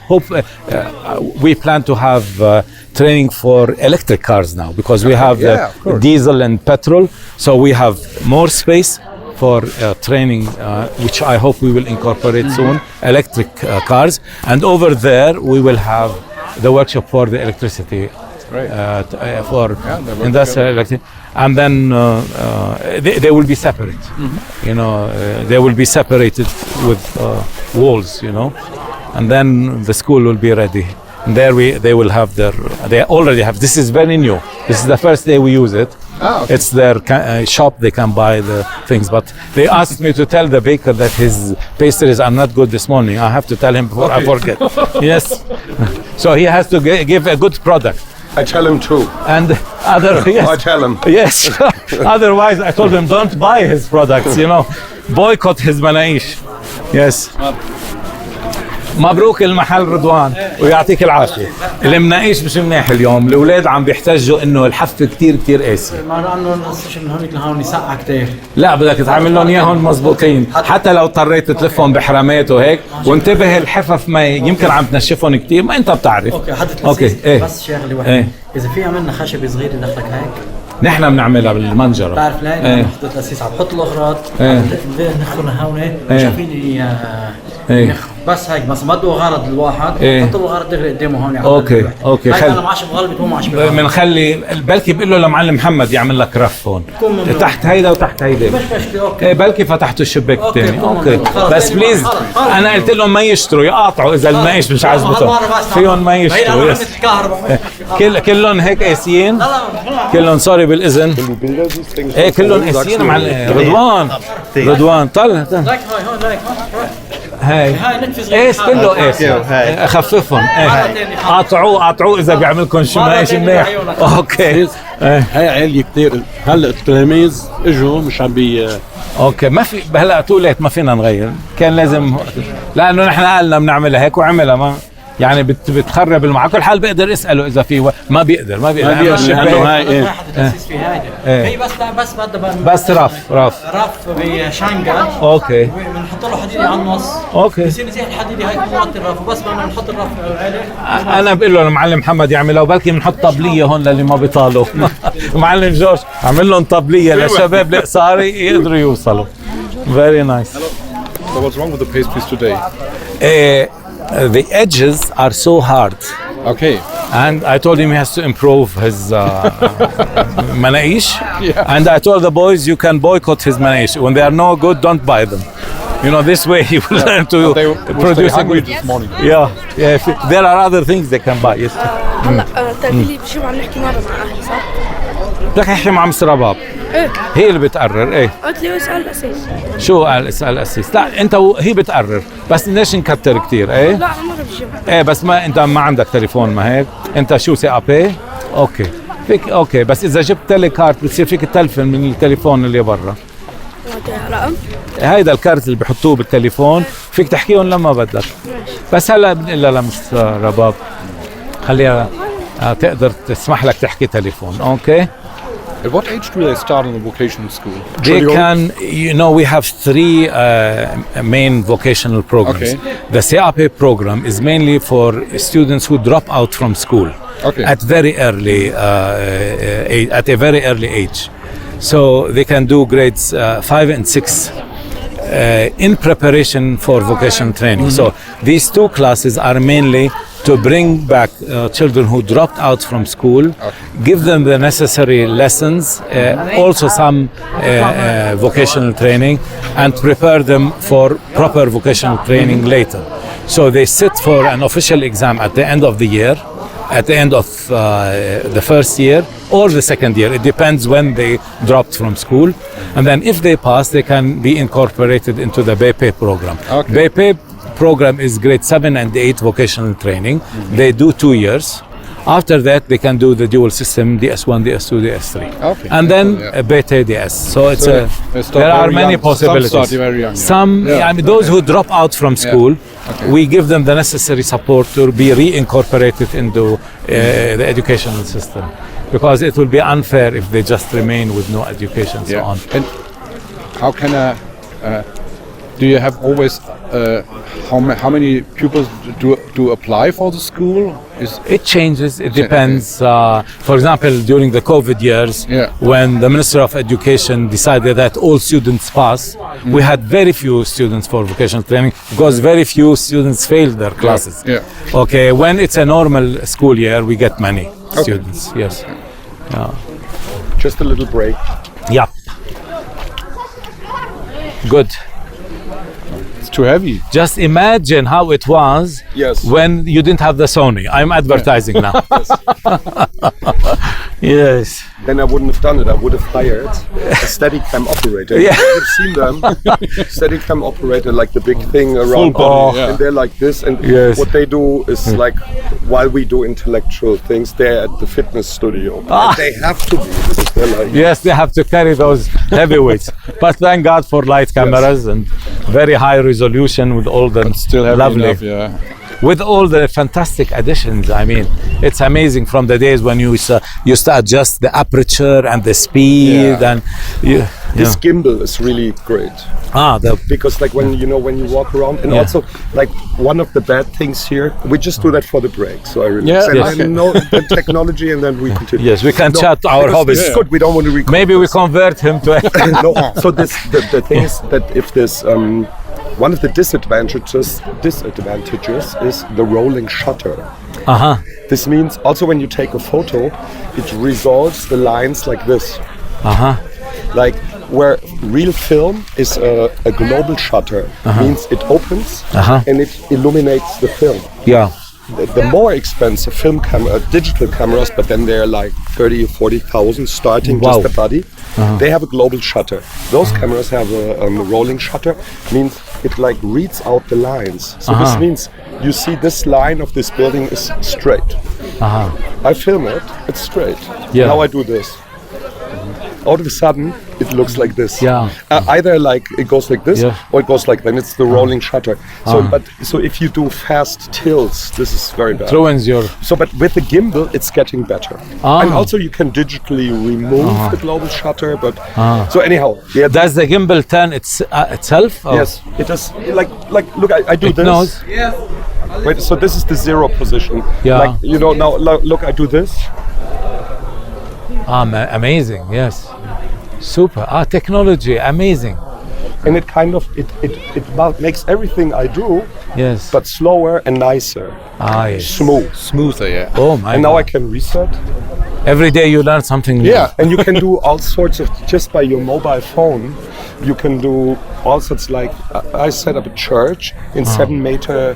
[SPEAKER 2] we plan to have training for electric cars now, because we have diesel and petrol, so we have more space for training, which I hope we will incorporate soon, electric cars. And over there we will have the workshop for the electricity, for industrial electricity. And then they will be separate. You know, they will be separated with walls, you know, and then the school will be ready. And there they will have they already have, this is very new. This is the first day we use it.
[SPEAKER 4] Ah, okay.
[SPEAKER 2] It's their shop, they can buy the things, but they asked me to tell the baker that his pastries are not good this morning. I have to tell him before I forget. Yes. So he has to give a good product.
[SPEAKER 5] I tell him too.
[SPEAKER 2] And
[SPEAKER 5] I tell him.
[SPEAKER 2] Yes. Otherwise, I told him don't buy his products, you know, boycott his manaish. Yes. مبروك المحل رضوان ويعطيك العافيه. المناقيش مش منيح اليوم، الاولاد عم بيحتجوا انه الحفه كتير كتير قاسي.
[SPEAKER 7] مع انه الستيشن هونيك لهون يسقع كتير.
[SPEAKER 2] لا بدك تعمل لهم اياهم مزبوطين، حتى لو اضطريت تلفهم بحرامات وهيك، وانتبه الحفف ما يمكن عم تنشفهم كتير، ما انت بتعرف.
[SPEAKER 7] اوكي حضرتك
[SPEAKER 2] اوكي ايه
[SPEAKER 7] بس شغله واحده.
[SPEAKER 2] ايه.
[SPEAKER 7] اذا في عملنا خشب صغير ندخلك هيك.
[SPEAKER 2] نحن بنعملها بالمنجره.
[SPEAKER 7] بتعرف ليه؟
[SPEAKER 2] ايه.
[SPEAKER 7] نحط الاسيس عم بحط الاغراض،
[SPEAKER 2] ايه.
[SPEAKER 7] ندخلهم هون،
[SPEAKER 2] ايه.
[SPEAKER 7] شايفين
[SPEAKER 2] ايه.
[SPEAKER 7] بس هيك بس ما بده غرض الواحد،
[SPEAKER 2] ايه.
[SPEAKER 7] حط له غرض دغري قدامه هون.
[SPEAKER 2] اوكي اوكي
[SPEAKER 7] خلي انا معش بغلبت هو معش بغلبت.
[SPEAKER 2] بنخلي بلكي بقول له لمعلم محمد يعمل لك رف هون تحت هيدا وتحت هيدا.
[SPEAKER 7] مش مشكله. اوكي
[SPEAKER 2] ايه بلكي فتحتوا الشباك الثاني. اوكي
[SPEAKER 7] خلص.
[SPEAKER 2] بس بليز انا قلت لهم ما يشتروا، يقاطعوا اذا المناقيش مش عاجبتهم، فيهم ما يشتروا. يس. كلهم هيك قاسيين، كلهم سوري بالاذن. ايه كلهم قاسيين معلم. رضوان طلع
[SPEAKER 7] لايك هاي هون لايك
[SPEAKER 2] هاي ايش كله قاسي، خففهم. ايه قاطعوه اذا بيعمل لكم شو ماشي منيح. اوكي
[SPEAKER 8] هاي عالية كتير. هلا التلاميذ اجوا مش عم
[SPEAKER 2] اوكي ما في هلا توليت، ما فينا نغير، كان لازم لانه نحن قالنا بنعملها هيك وعملها، ما يعني بتخرب على كل حال. بقدر اساله اذا في ما بيقدر
[SPEAKER 8] لانه هاي ايه
[SPEAKER 7] هي بس
[SPEAKER 2] رف
[SPEAKER 7] بشنقة.
[SPEAKER 2] اوكي
[SPEAKER 7] بنحط له حديدة على النص.
[SPEAKER 2] اوكي
[SPEAKER 7] بصير زي الحديدة هيك بنغطي الرف، وبس بدنا نحط الرف عليه.
[SPEAKER 2] انا بقول له المعلم محمد يعملها، وبلكي بنحط طبليه هون للي ما بيطالوا. معلم جورج عمل لهم طبليه للشباب القصار يقدروا يوصلوا. Very nice.
[SPEAKER 4] So what's wrong with the pastries today?
[SPEAKER 2] The edges are so hard.
[SPEAKER 4] Okay.
[SPEAKER 2] And I told him he has to improve his manaish.
[SPEAKER 4] Yeah.
[SPEAKER 2] And I told the boys you can boycott his manaish. When they are no good, don't buy them. You know, this way he will learn to
[SPEAKER 4] They will
[SPEAKER 2] produce
[SPEAKER 4] stay
[SPEAKER 2] a
[SPEAKER 4] hungry
[SPEAKER 2] good.
[SPEAKER 4] this morning.
[SPEAKER 2] Yeah. There are other things they can buy. Yes.
[SPEAKER 9] هلا قلت لي شو عم نحكي مره مع اهلي صح؟
[SPEAKER 2] بدك احكي مع مس رباب.
[SPEAKER 9] ايه
[SPEAKER 2] هي اللي بتقرر. ايه
[SPEAKER 9] قلت له اسال الاسيس.
[SPEAKER 2] شو قال اسال الاسيس؟ لا انت هي بتقرر، بس ليش نكتر كثير؟ ايه
[SPEAKER 9] لا مره بالجمعه.
[SPEAKER 2] ايه بس ما انت ما عندك تليفون، ما هيك؟ انت شو سي ابي؟ اوكي فيك. اوكي بس اذا جبت تيلي كارت بتصير فيك تلفن من التليفون اللي برا.
[SPEAKER 9] رقم؟
[SPEAKER 2] هيدا الكارت اللي بحطوه بالتليفون فيك تحكيهم لما بدك. بس هلا بنقول لها لمس رباب خليها تقدر تسمح لك تحكي تليفون. اوكي.
[SPEAKER 4] At what age do they start in the vocational school?
[SPEAKER 2] They can, you know, we have three main vocational programs.
[SPEAKER 4] Okay.
[SPEAKER 2] The CAP program is mainly for students who drop out from school at very early at a very early age. So they can do grades 5 and 6 in preparation for vocational training. So these two classes are mainly to bring back children who dropped out from school, give them the necessary lessons, also some vocational training, and prepare them for proper vocational training later. So they sit for an official exam at the end of the year, at the end of the first year or the second year. It depends when they dropped from school. And then if they pass, they can be incorporated into the BP program.
[SPEAKER 4] Okay.
[SPEAKER 2] BP program is grade 7 and 8 vocational training. They do 2 years. After that, they can do the dual system, DS1, DS2, DS3.
[SPEAKER 4] Okay.
[SPEAKER 2] And then
[SPEAKER 4] Yeah.
[SPEAKER 2] BT, DS. So
[SPEAKER 4] they start
[SPEAKER 2] there are
[SPEAKER 4] very
[SPEAKER 2] many
[SPEAKER 4] young.
[SPEAKER 2] possibilities.
[SPEAKER 4] Some start very young, yeah.
[SPEAKER 2] Some,
[SPEAKER 4] Yeah.
[SPEAKER 2] I mean, those who drop out from school we give them the necessary support to be reincorporated into the educational system, because it will be unfair if they just remain with no education and so on.
[SPEAKER 4] And how can do you have always how many pupils do apply for the school?
[SPEAKER 2] It changes. It depends. For example, during the COVID years, when the Minister of Education decided that all students pass, we had very few students for vocational training because very few students failed their classes. Okay, when it's a normal school year, we get many students. Yes.
[SPEAKER 5] Just a little break.
[SPEAKER 2] Yeah. Good.
[SPEAKER 4] It's too heavy.
[SPEAKER 2] Just imagine how it was when you didn't have the Sony. I'm advertising now. Yes.
[SPEAKER 5] Then I wouldn't have done it. I would have hired a Steadicam operator.
[SPEAKER 2] Yeah.
[SPEAKER 5] You've seen them. Steadicam operator, like the big thing around. And they're like this. And what they do is like, while we do intellectual things, they're at the fitness studio. And they have to be. Because they're like,
[SPEAKER 2] yes, they have to carry those heavy weights. But thank God for light cameras and very high resolution with all the lovely.
[SPEAKER 4] Enough,
[SPEAKER 2] with all the fantastic additions. I mean, it's amazing from the days when you used to adjust the aperture and the speed and
[SPEAKER 5] this gimbal is really great. Because like when you walk around, and also like one of the bad things here, we just do that for the break. So I really know the technology, and then we continue.
[SPEAKER 2] Yes, we can chat our hobbies.
[SPEAKER 5] It's good. We don't want to record.
[SPEAKER 2] Maybe we convert him to.
[SPEAKER 5] No. So the thing is that if this. One of the disadvantages is the rolling shutter. This means also when you take a photo, it resolves the lines like this. Like where real film is a global shutter, means it opens and it illuminates the film. The more expensive film camera, digital cameras, but then they're like 30 or 40,000 starting just the body. They have a global shutter. Those cameras have a rolling shutter, means it like reads out the lines. So this means you see this line of this building is straight. I film it, it's straight. Now I do this. All of a sudden, it looks like this. Either like it goes like this, or it goes like then. It's the rolling shutter. So if you do fast tilts, this is very bad.
[SPEAKER 2] Ruins your.
[SPEAKER 5] So, but with the gimbal, it's getting better. And also, you can digitally remove the global shutter. But so anyhow,
[SPEAKER 2] does the gimbal turn itself? Or?
[SPEAKER 5] Yes, it does. Like look, I do this.
[SPEAKER 2] Knows.
[SPEAKER 5] Wait, so this is the 0 position. Like now look, I do this.
[SPEAKER 2] Amazing, yes. Super. Technology, amazing.
[SPEAKER 5] And it kind of it makes everything I do but slower and nicer.
[SPEAKER 4] Smoother,
[SPEAKER 2] Oh my
[SPEAKER 5] And now
[SPEAKER 2] God.
[SPEAKER 5] I can reset.
[SPEAKER 2] Every day you learn something new.
[SPEAKER 5] And you can do all sorts of, just by your mobile phone, you can do all sorts, like I set up a church in 7 meter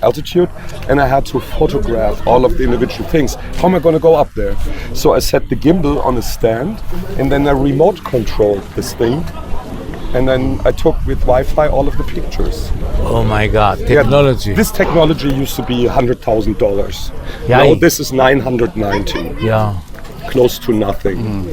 [SPEAKER 5] altitude, and I had to photograph all of the individual things. How am I going to go up there? So I set the gimbal on a stand, and then I remote controlled this thing, and then I took with Wi-Fi all of the pictures.
[SPEAKER 2] Oh my God, technology.
[SPEAKER 5] This technology used to be $100,000. Now this is 990. Close to nothing.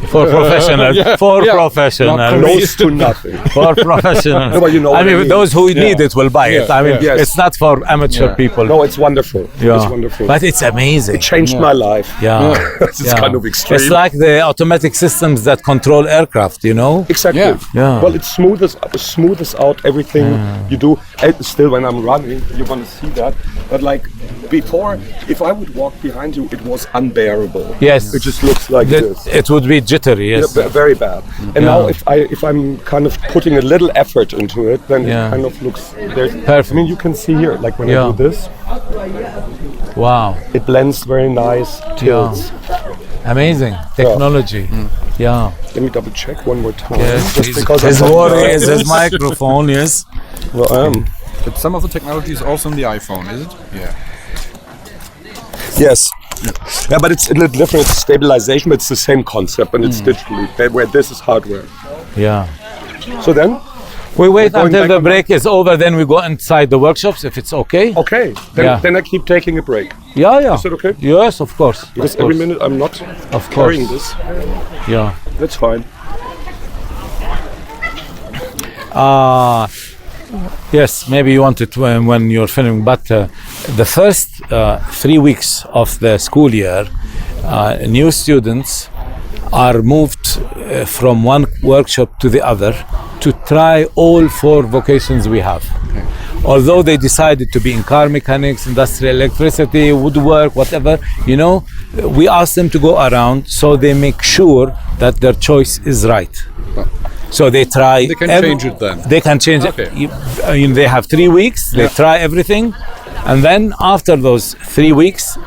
[SPEAKER 2] For professionals. For professionals.
[SPEAKER 5] Close to nothing.
[SPEAKER 2] For professionals.
[SPEAKER 5] No, but you know
[SPEAKER 2] I
[SPEAKER 5] what
[SPEAKER 2] mean, those who need it will buy it. I mean, it's not for amateur people.
[SPEAKER 5] No, it's wonderful. It's wonderful.
[SPEAKER 2] But it's amazing.
[SPEAKER 5] It changed my life. It's kind of extreme.
[SPEAKER 2] It's like the automatic systems that control aircraft, you know?
[SPEAKER 5] Exactly. Well, it smooths out everything you do. Still, when I'm running, you're going to see that. But like before, if I would walk behind you, it was unbearable.
[SPEAKER 2] Yes.
[SPEAKER 5] It just looks like this.
[SPEAKER 2] It would be jittery, yes.
[SPEAKER 5] Very bad. And now if I'm kind of putting a little effort into it, then it kind of looks
[SPEAKER 2] perfect.
[SPEAKER 5] I mean, you can see here, like when I do this.
[SPEAKER 2] Wow.
[SPEAKER 5] It blends very nice, tilts.
[SPEAKER 2] Amazing technology.
[SPEAKER 5] Let me double check one more time.
[SPEAKER 2] Yes,
[SPEAKER 5] just because
[SPEAKER 2] his worry is his microphone, yes.
[SPEAKER 5] Well, I am.
[SPEAKER 4] But some of the technology is also on the iPhone, is it?
[SPEAKER 5] Yes. Yeah, but it's a little different. It's stabilization, but it's the same concept, and it's digitally, where this is hardware. So then?
[SPEAKER 2] We wait until the break is over, then we go inside the workshops, if it's okay.
[SPEAKER 5] Okay, then I keep taking a break. Is it okay?
[SPEAKER 2] Yes, of course.
[SPEAKER 5] Because every minute I'm not carrying this. That's fine.
[SPEAKER 2] Yes, maybe you want it when you're filming, but the first 3 weeks of the school year, new students are moved from one workshop to the other to try all 4 vocations we have. Although they decided to be in car mechanics, industrial electricity, woodwork, whatever, we ask them to go around so they make sure that their choice is right. So they try.
[SPEAKER 4] They can change it then.
[SPEAKER 2] They can change it. They have 3 weeks. They try everything, and then after those 3 weeks,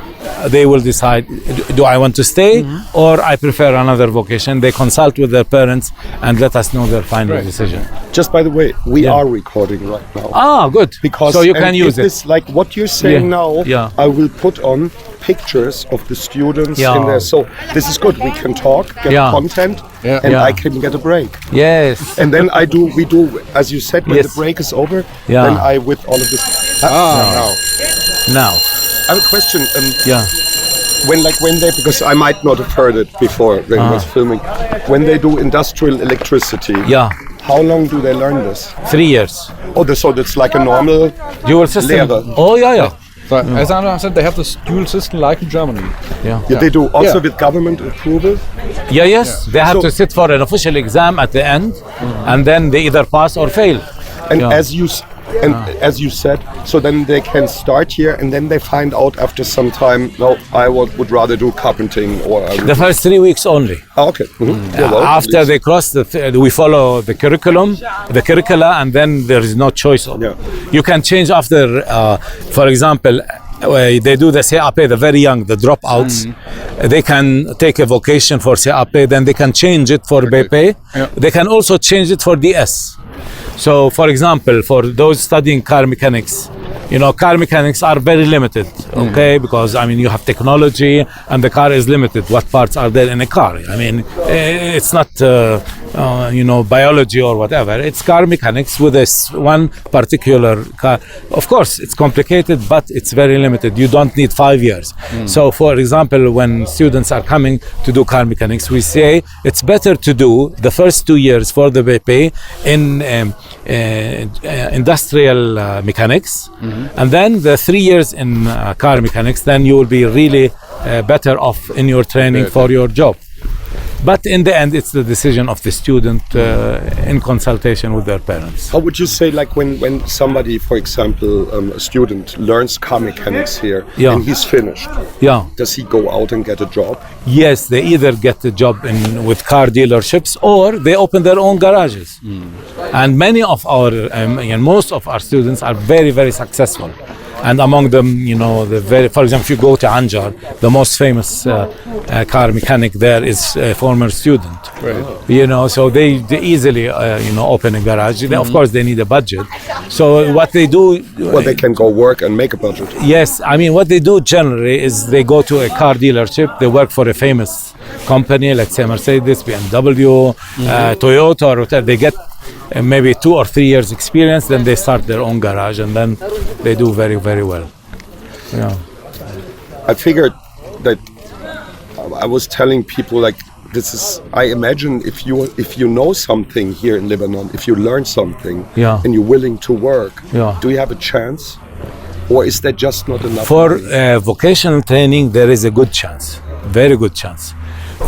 [SPEAKER 2] they will decide: do I want to stay, or I prefer another vocation? They consult with their parents and let us know their final decision.
[SPEAKER 5] Just by the way, we are recording right now.
[SPEAKER 2] Ah, good.
[SPEAKER 5] Because
[SPEAKER 2] so you can use it.
[SPEAKER 5] This, like what you're saying now,
[SPEAKER 2] Yeah.
[SPEAKER 5] I will put on pictures of the students
[SPEAKER 2] Yeah.
[SPEAKER 5] in there. So this is good. We can talk, get content, and
[SPEAKER 2] Yeah.
[SPEAKER 5] I can get a break.
[SPEAKER 2] Yes.
[SPEAKER 5] And then we do, as you said, when the break is over, then I with all of this.
[SPEAKER 2] Now.
[SPEAKER 5] I have a question.
[SPEAKER 2] Yeah.
[SPEAKER 5] When they, because I might not have heard it before when I was filming, when they do industrial electricity, how long do they learn this?
[SPEAKER 2] 3 years.
[SPEAKER 5] Oh, so that's like a normal
[SPEAKER 2] dual system.
[SPEAKER 5] Lehre.
[SPEAKER 2] Oh, yeah.
[SPEAKER 4] So, as I understand, they have this dual system like in Germany.
[SPEAKER 5] Yeah, they do also with government approval.
[SPEAKER 2] Yes. They have to sit for an official exam at the end, and then they either pass or fail.
[SPEAKER 5] And as you said, so then they can start here, and then they find out after some time, no, I would rather do carpenting or.
[SPEAKER 2] The first 3 weeks only.
[SPEAKER 5] Okay.
[SPEAKER 2] After they cross we follow the curricula, and then there is no choice. You can change after, for example, they do the CAP, the very young, the dropouts. They can take a vocation for CAP, then they can change it for BP. They can also change it for DS. So, for example, for those studying car mechanics, car mechanics are very limited, okay? Because, you have technology and the car is limited. What parts are there in a car? It's not, biology or whatever. It's car mechanics with this one particular car. Of course, it's complicated, but it's very limited. You don't need 5 years. So, for example, when students are coming to do car mechanics, we say it's better to do the first 2 years for the BP in industrial mechanics, and then the 3 years in car mechanics. Then you will be really better off in your training for your job. But in the end, it's the decision of the student in consultation with their parents.
[SPEAKER 5] How would you say, like when somebody, for example, a student learns car mechanics here and he's finished? Does he go out and get a job?
[SPEAKER 2] Yes, they either get a job with car dealerships or they open their own garages. And many of our, most of our students are very, very successful. And among them, for example, if you go to Anjar, the most famous car mechanic there is a former student. Right. So they easily, open a garage. Of course, they need a budget. So what they do...
[SPEAKER 5] Well, they can go work and make a budget.
[SPEAKER 2] Yes, what they do generally is they go to a car dealership, they work for a famous company, let's say Mercedes, BMW, Toyota, or whatever. They get maybe 2 or 3 years experience, then they start their own garage, and then they do very, very well.
[SPEAKER 5] I figured that I was telling people, like, this is, I imagine if you know something here in Lebanon, if you learn something and you're willing to work, do you have a chance? Or is that just not enough?
[SPEAKER 2] For vocational training, there is a good chance, very good chance.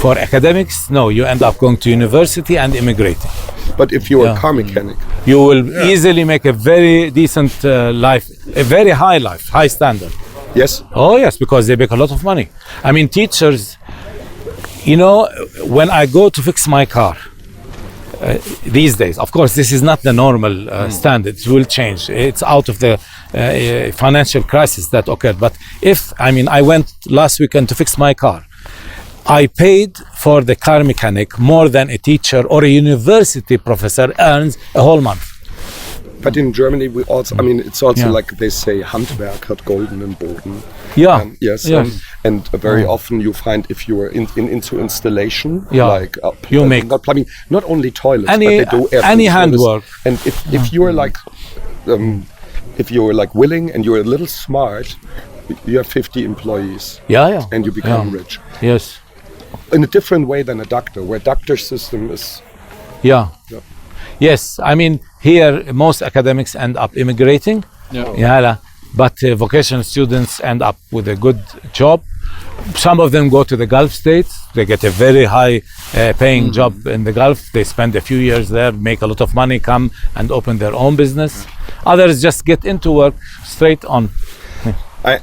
[SPEAKER 2] For academics, no, you end up going to university and immigrating.
[SPEAKER 5] But if you're a car mechanic,
[SPEAKER 2] you will easily make a very decent life, a very high standard.
[SPEAKER 5] Yes?
[SPEAKER 2] Oh, yes, because they make a lot of money. Teachers, when I go to fix my car, these days, of course, this is not the normal standard. It will change. It's out of the financial crisis that occurred. But if, I went last weekend to fix my car, I paid for the car mechanic more than a teacher or a university professor earns a whole month.
[SPEAKER 5] But in Germany, we also, it's also like they say, Handwerk hat goldenen Boden.
[SPEAKER 2] Yeah.
[SPEAKER 5] Yes. And very often you find if you are into installation, like
[SPEAKER 2] you make
[SPEAKER 5] not plumbing, not only toilets,
[SPEAKER 2] but
[SPEAKER 5] they do
[SPEAKER 2] any handwork.
[SPEAKER 5] And if you are like, if you are like willing and you're a little smart, you have 50 employees. And you become rich.
[SPEAKER 2] Yes.
[SPEAKER 5] In a different way than a doctor, where doctor system is.
[SPEAKER 2] Yes, here most academics end up immigrating. Yeah. But vocational students end up with a good job. Some of them go to the Gulf states. They get a very high paying job in the Gulf. They spend a few years there, make a lot of money, come and open their own business. Others just get into work straight on.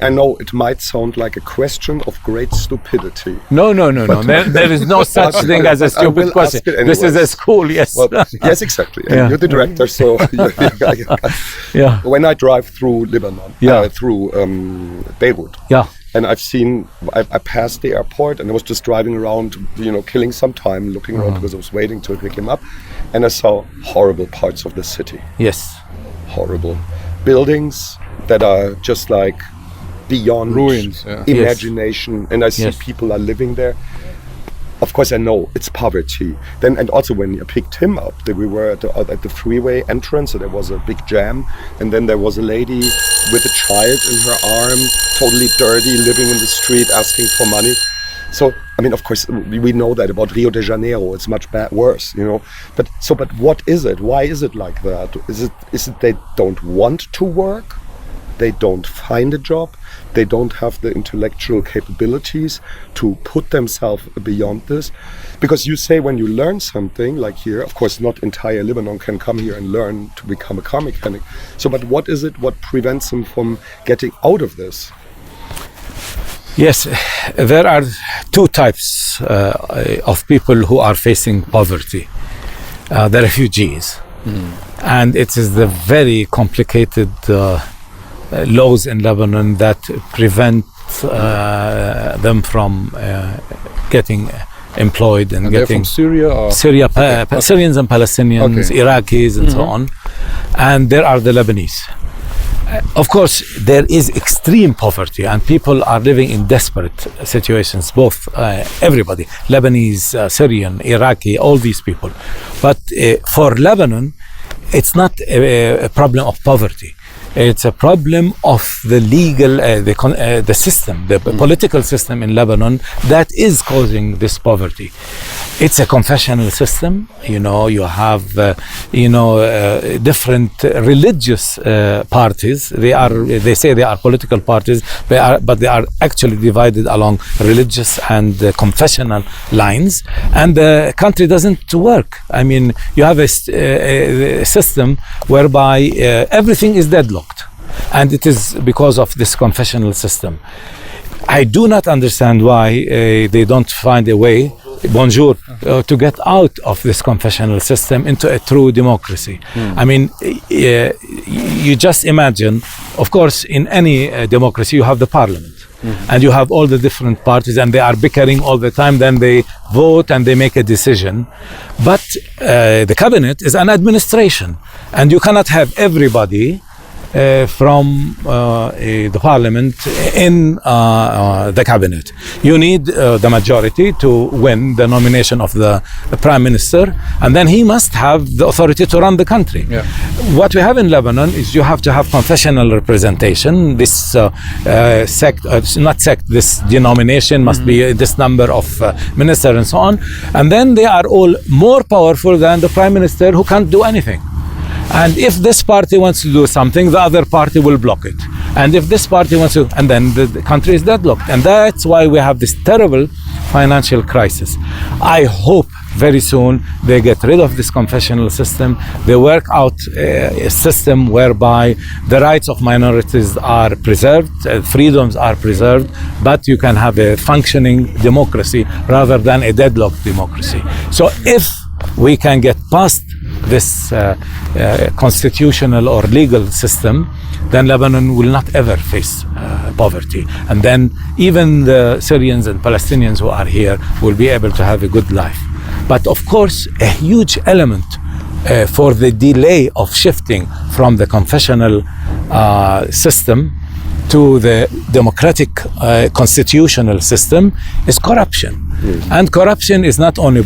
[SPEAKER 5] I know it might sound like a question of great stupidity.
[SPEAKER 2] No. There is no such thing as a stupid question. This is a school, yes.
[SPEAKER 5] Well, yes, exactly. And you're the director, so
[SPEAKER 2] yeah.
[SPEAKER 5] When I drive through Lebanon, through Beirut, and I passed the airport, and I was just driving around, killing some time, looking around because I was waiting to pick him up, and I saw horrible parts of the city.
[SPEAKER 2] Yes.
[SPEAKER 5] Horrible buildings that are just like beyond
[SPEAKER 4] ruins,
[SPEAKER 5] imagination, and I see people are living there. Of course, I know it's poverty. Then, and also when I picked him up, we were at the freeway entrance, so there was a big jam, and then there was a lady with a child in her arm, totally dirty, living in the street, asking for money. So, I mean, of course, we know that about Rio de Janeiro. It's much worse, But what is it? Why is it like that? Is it they don't want to work? They don't find a job? They don't have the intellectual capabilities to put themselves beyond this? Because you say when you learn something, like here, of course, not entire Lebanon can come here and learn to become a car mechanic. So, but what is it? What prevents them from getting out of this?
[SPEAKER 2] Yes, there are two types of people who are facing poverty. The refugees. And it is the very complicated laws in Lebanon that prevent them from getting employed and getting...
[SPEAKER 4] They're from Syria? Or?
[SPEAKER 2] Syrians and Palestinians, Iraqis and so on. And there are the Lebanese. Of course, there is extreme poverty and people are living in desperate situations, both, everybody, Lebanese, Syrian, Iraqi, all these people. But for Lebanon, it's not a problem of poverty. It's a problem of the legal, the system, the political system in Lebanon that is causing this poverty. It's a confessional system. You have, different religious parties. They say they are political parties, but they are actually divided along religious and confessional lines. And the country doesn't work. I mean, you have a system whereby everything is deadlocked. And it is because of this confessional system. I do not understand why they don't find a way, to get out of this confessional system into a true democracy. I mean, you just imagine, of course, in any democracy, you have the parliament. And you have all the different parties and they are bickering all the time. Then they vote and they make a decision. But the cabinet is an administration. And you cannot have everybody from the parliament in the cabinet. You need the majority to win the nomination of the prime minister, and then he must have the authority to run the country. What we have in Lebanon is you have to have confessional representation. This this denomination must be this number of ministers and so on, and then they are all more powerful than the prime minister, who can't do anything. And if this party wants to do something, the other party will block it. And if this party wants to, and then the country is deadlocked. And that's why we have this terrible financial crisis. I hope very soon they get rid of this confessional system. They work out a system whereby the rights of minorities are preserved, freedoms are preserved, but you can have a functioning democracy rather than a deadlocked democracy. So if we can get past this constitutional or legal system, then Lebanon will not ever face poverty. And then even the Syrians and Palestinians who are here will be able to have a good life. But of course, a huge element for the delay of shifting from the confessional system to the democratic constitutional system is corruption. And corruption is not only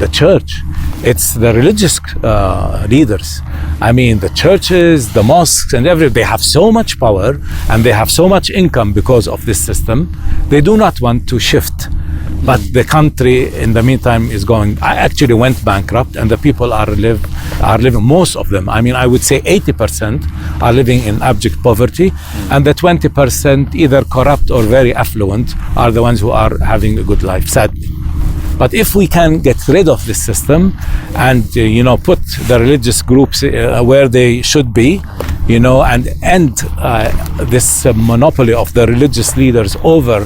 [SPEAKER 2] the church, it's the religious leaders. I mean, the churches, the mosques, and they have so much power and they have so much income because of this system. They do not want to shift but the country in the meantime is going. I actually went bankrupt, and the people are living. Most of them, I mean, I would say 80% are living in abject poverty, and the 20% either corrupt or very affluent are the ones who are having a good life, sadly. But if we can get rid of this system and put the religious groups where they should be, and end this monopoly of the religious leaders over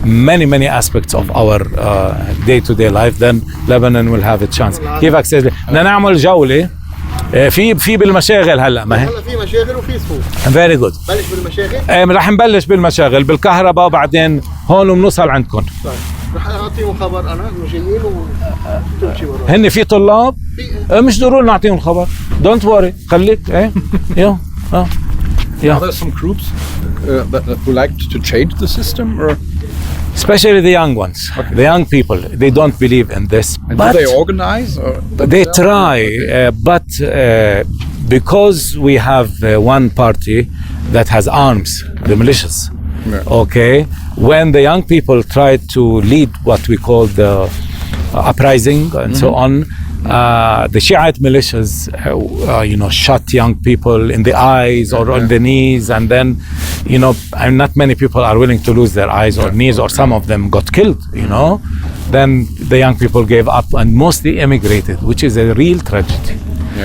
[SPEAKER 2] many aspects of our day-to-day life, then Lebanon will have a chance. كيفك سيدي؟ بدنا نعمل جولة في بالمشاغل هلا ما هي؟
[SPEAKER 10] هلا في مشاغل وفي صفوف.
[SPEAKER 2] Very good.
[SPEAKER 10] بلش بالمشاغل؟
[SPEAKER 2] رح نبلش بالمشاغل بالكهرباء وبعدين هون بنوصل عندكم.
[SPEAKER 10] طيب رح اعطيهم خبر انا انه جايين وتمشي وراهم.
[SPEAKER 2] هن في طلاب؟ مش ضروري نعطيهم الخبر. Don't worry. خليك Yeah.
[SPEAKER 4] Are there some groups that who like to change the system, or
[SPEAKER 2] especially the young ones, the young people? They don't believe in this.
[SPEAKER 4] do they organize? Or
[SPEAKER 2] they try, but because we have one party that has arms, the militias. Okay, when the young people try to lead what we call the uprising and so on, the Shiite militias, shot young people in the eyes or on the knees, and then, and not many people are willing to lose their eyes or knees, or some of them got killed. Then the young people gave up and mostly emigrated, which is a real tragedy.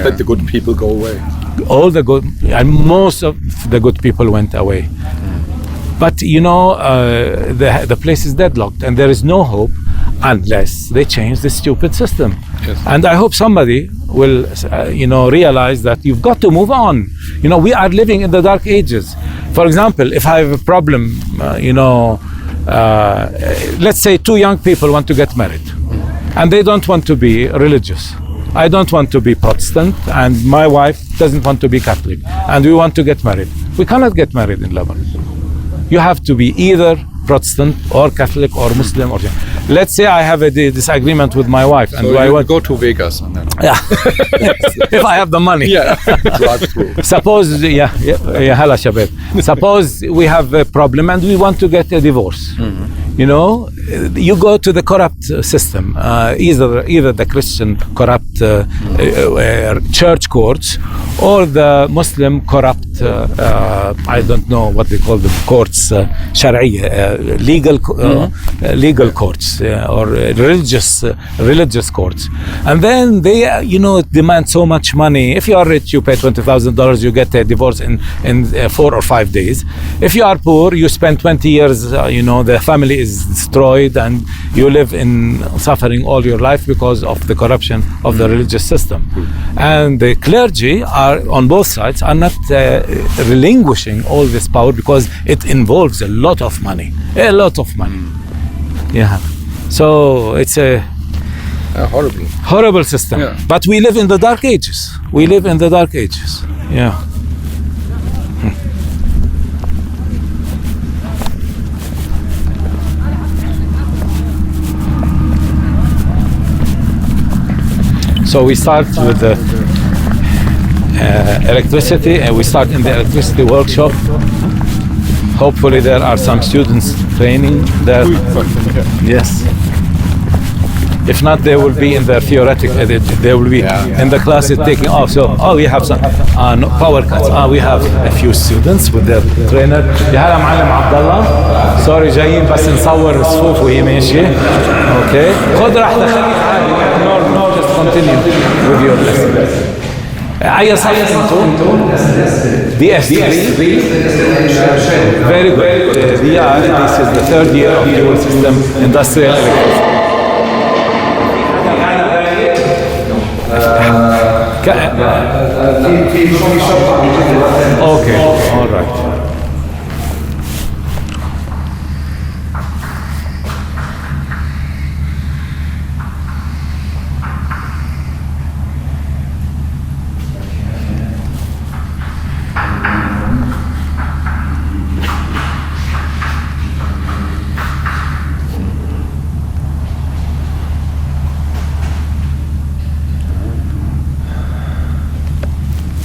[SPEAKER 4] Let the good people go away.
[SPEAKER 2] All the good, and most of the good people went away. But the place is deadlocked, and there is no hope unless they change the stupid system.
[SPEAKER 4] Yes.
[SPEAKER 2] And I hope somebody will, realize that you've got to move on. We are living in the dark ages. For example, if I have a problem, let's say two young people want to get married, and they don't want to be religious. I don't want to be Protestant, and my wife doesn't want to be Catholic, and we want to get married. We cannot get married in Lebanon. You have to be either Protestant or Catholic or Muslim or let's say I have a disagreement with my wife, and
[SPEAKER 4] so
[SPEAKER 2] I want
[SPEAKER 4] to go to Vegas and then
[SPEAKER 2] if I have the money.
[SPEAKER 4] Drive through.
[SPEAKER 2] Suppose هلا شباب. Suppose we have a problem and we want to get a divorce. You go to the corrupt system, either the Christian corrupt church courts or the Muslim corrupt I don't know what they call them, courts, شرعية, legal courts or religious courts, and then they demand so much money. If you are rich, you pay $20,000, you get a divorce in 4 or 5 days. If you are poor, you spend 20 years, the family is destroyed and you live in suffering all your life because of the corruption of the religious system. And the clergy are on both sides are not relinquishing all this power because it involves a lot of money. So it's a horrible system. But we live in the dark ages. So we start with the electricity, and we start in the electricity workshop. Hopefully there are some students training there. Yes. If not, they will be in their theoretical, they will be in the classes taking off. So, we have some power cuts. We have a few students with their trainer. يا هلا معلم عبد الله. سوري جايين بس نصور الصفوف وهي ماشية. Okay. خذ راحتك خليك عادي. No, just continue with your lesson. أي صف أنتم؟ DS3. Very good. This is the third year of your system, industrial electricity. Okay, all right.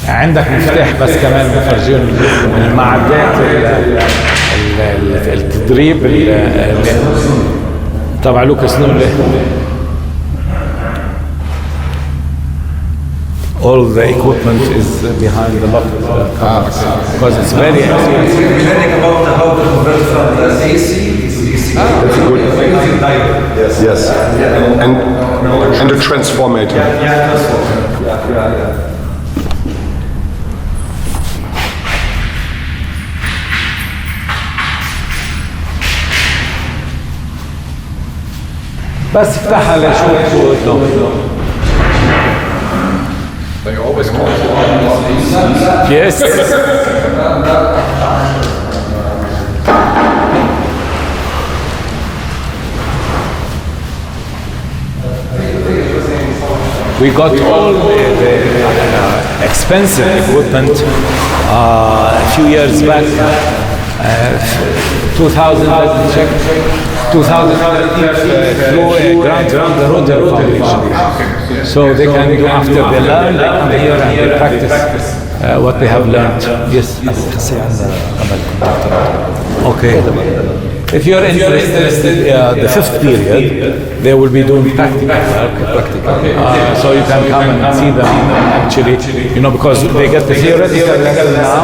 [SPEAKER 2] عندك مفتاح بس كمان بفرجيهم المعدات التدريب تبع لوكاس نولي. All the equipment is behind the lock because it's very expensive.
[SPEAKER 6] Learning about how to convert from the AC to DC.
[SPEAKER 5] That's good. Yes. And the transformator.
[SPEAKER 2] بس افتحها لشوف شو قدام.
[SPEAKER 4] They always talk about this.
[SPEAKER 2] Yes. We got all the expensive equipment a few years back. 2000, let me check. 2000 through a grant from the Rotary Foundation. So they can do after they learn, they come here and they practice what they have learned. Yes. Okay. If you're interested, the fifth period, they will be doing practical work. So you can come and see them actually, you know, because they get the theoretical level now,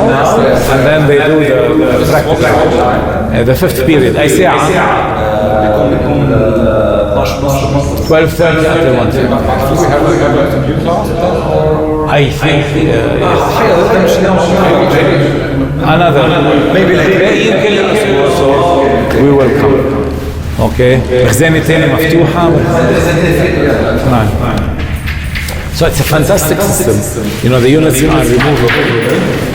[SPEAKER 2] and then they do the practical. The fifth period, I say 12:30 until 1:30.
[SPEAKER 4] Do we have a new class then, or?
[SPEAKER 2] I think another maybe so we will come. Okay. مخزنة تاني مفتوحة. So it's a fantastic system. You know, the units are removable.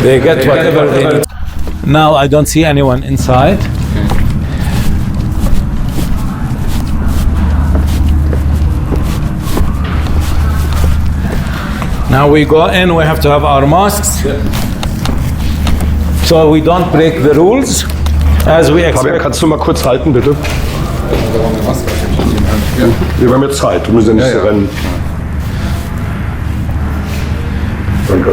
[SPEAKER 2] They get whatever they need. Now I don't see anyone inside. Now we go in, we have to have our masks. So we don't break the rules as we expect.
[SPEAKER 5] Kannst du mal kurz halten, bitte? Wir haben jetzt Zeit, wir müssen nicht rennen. Danke.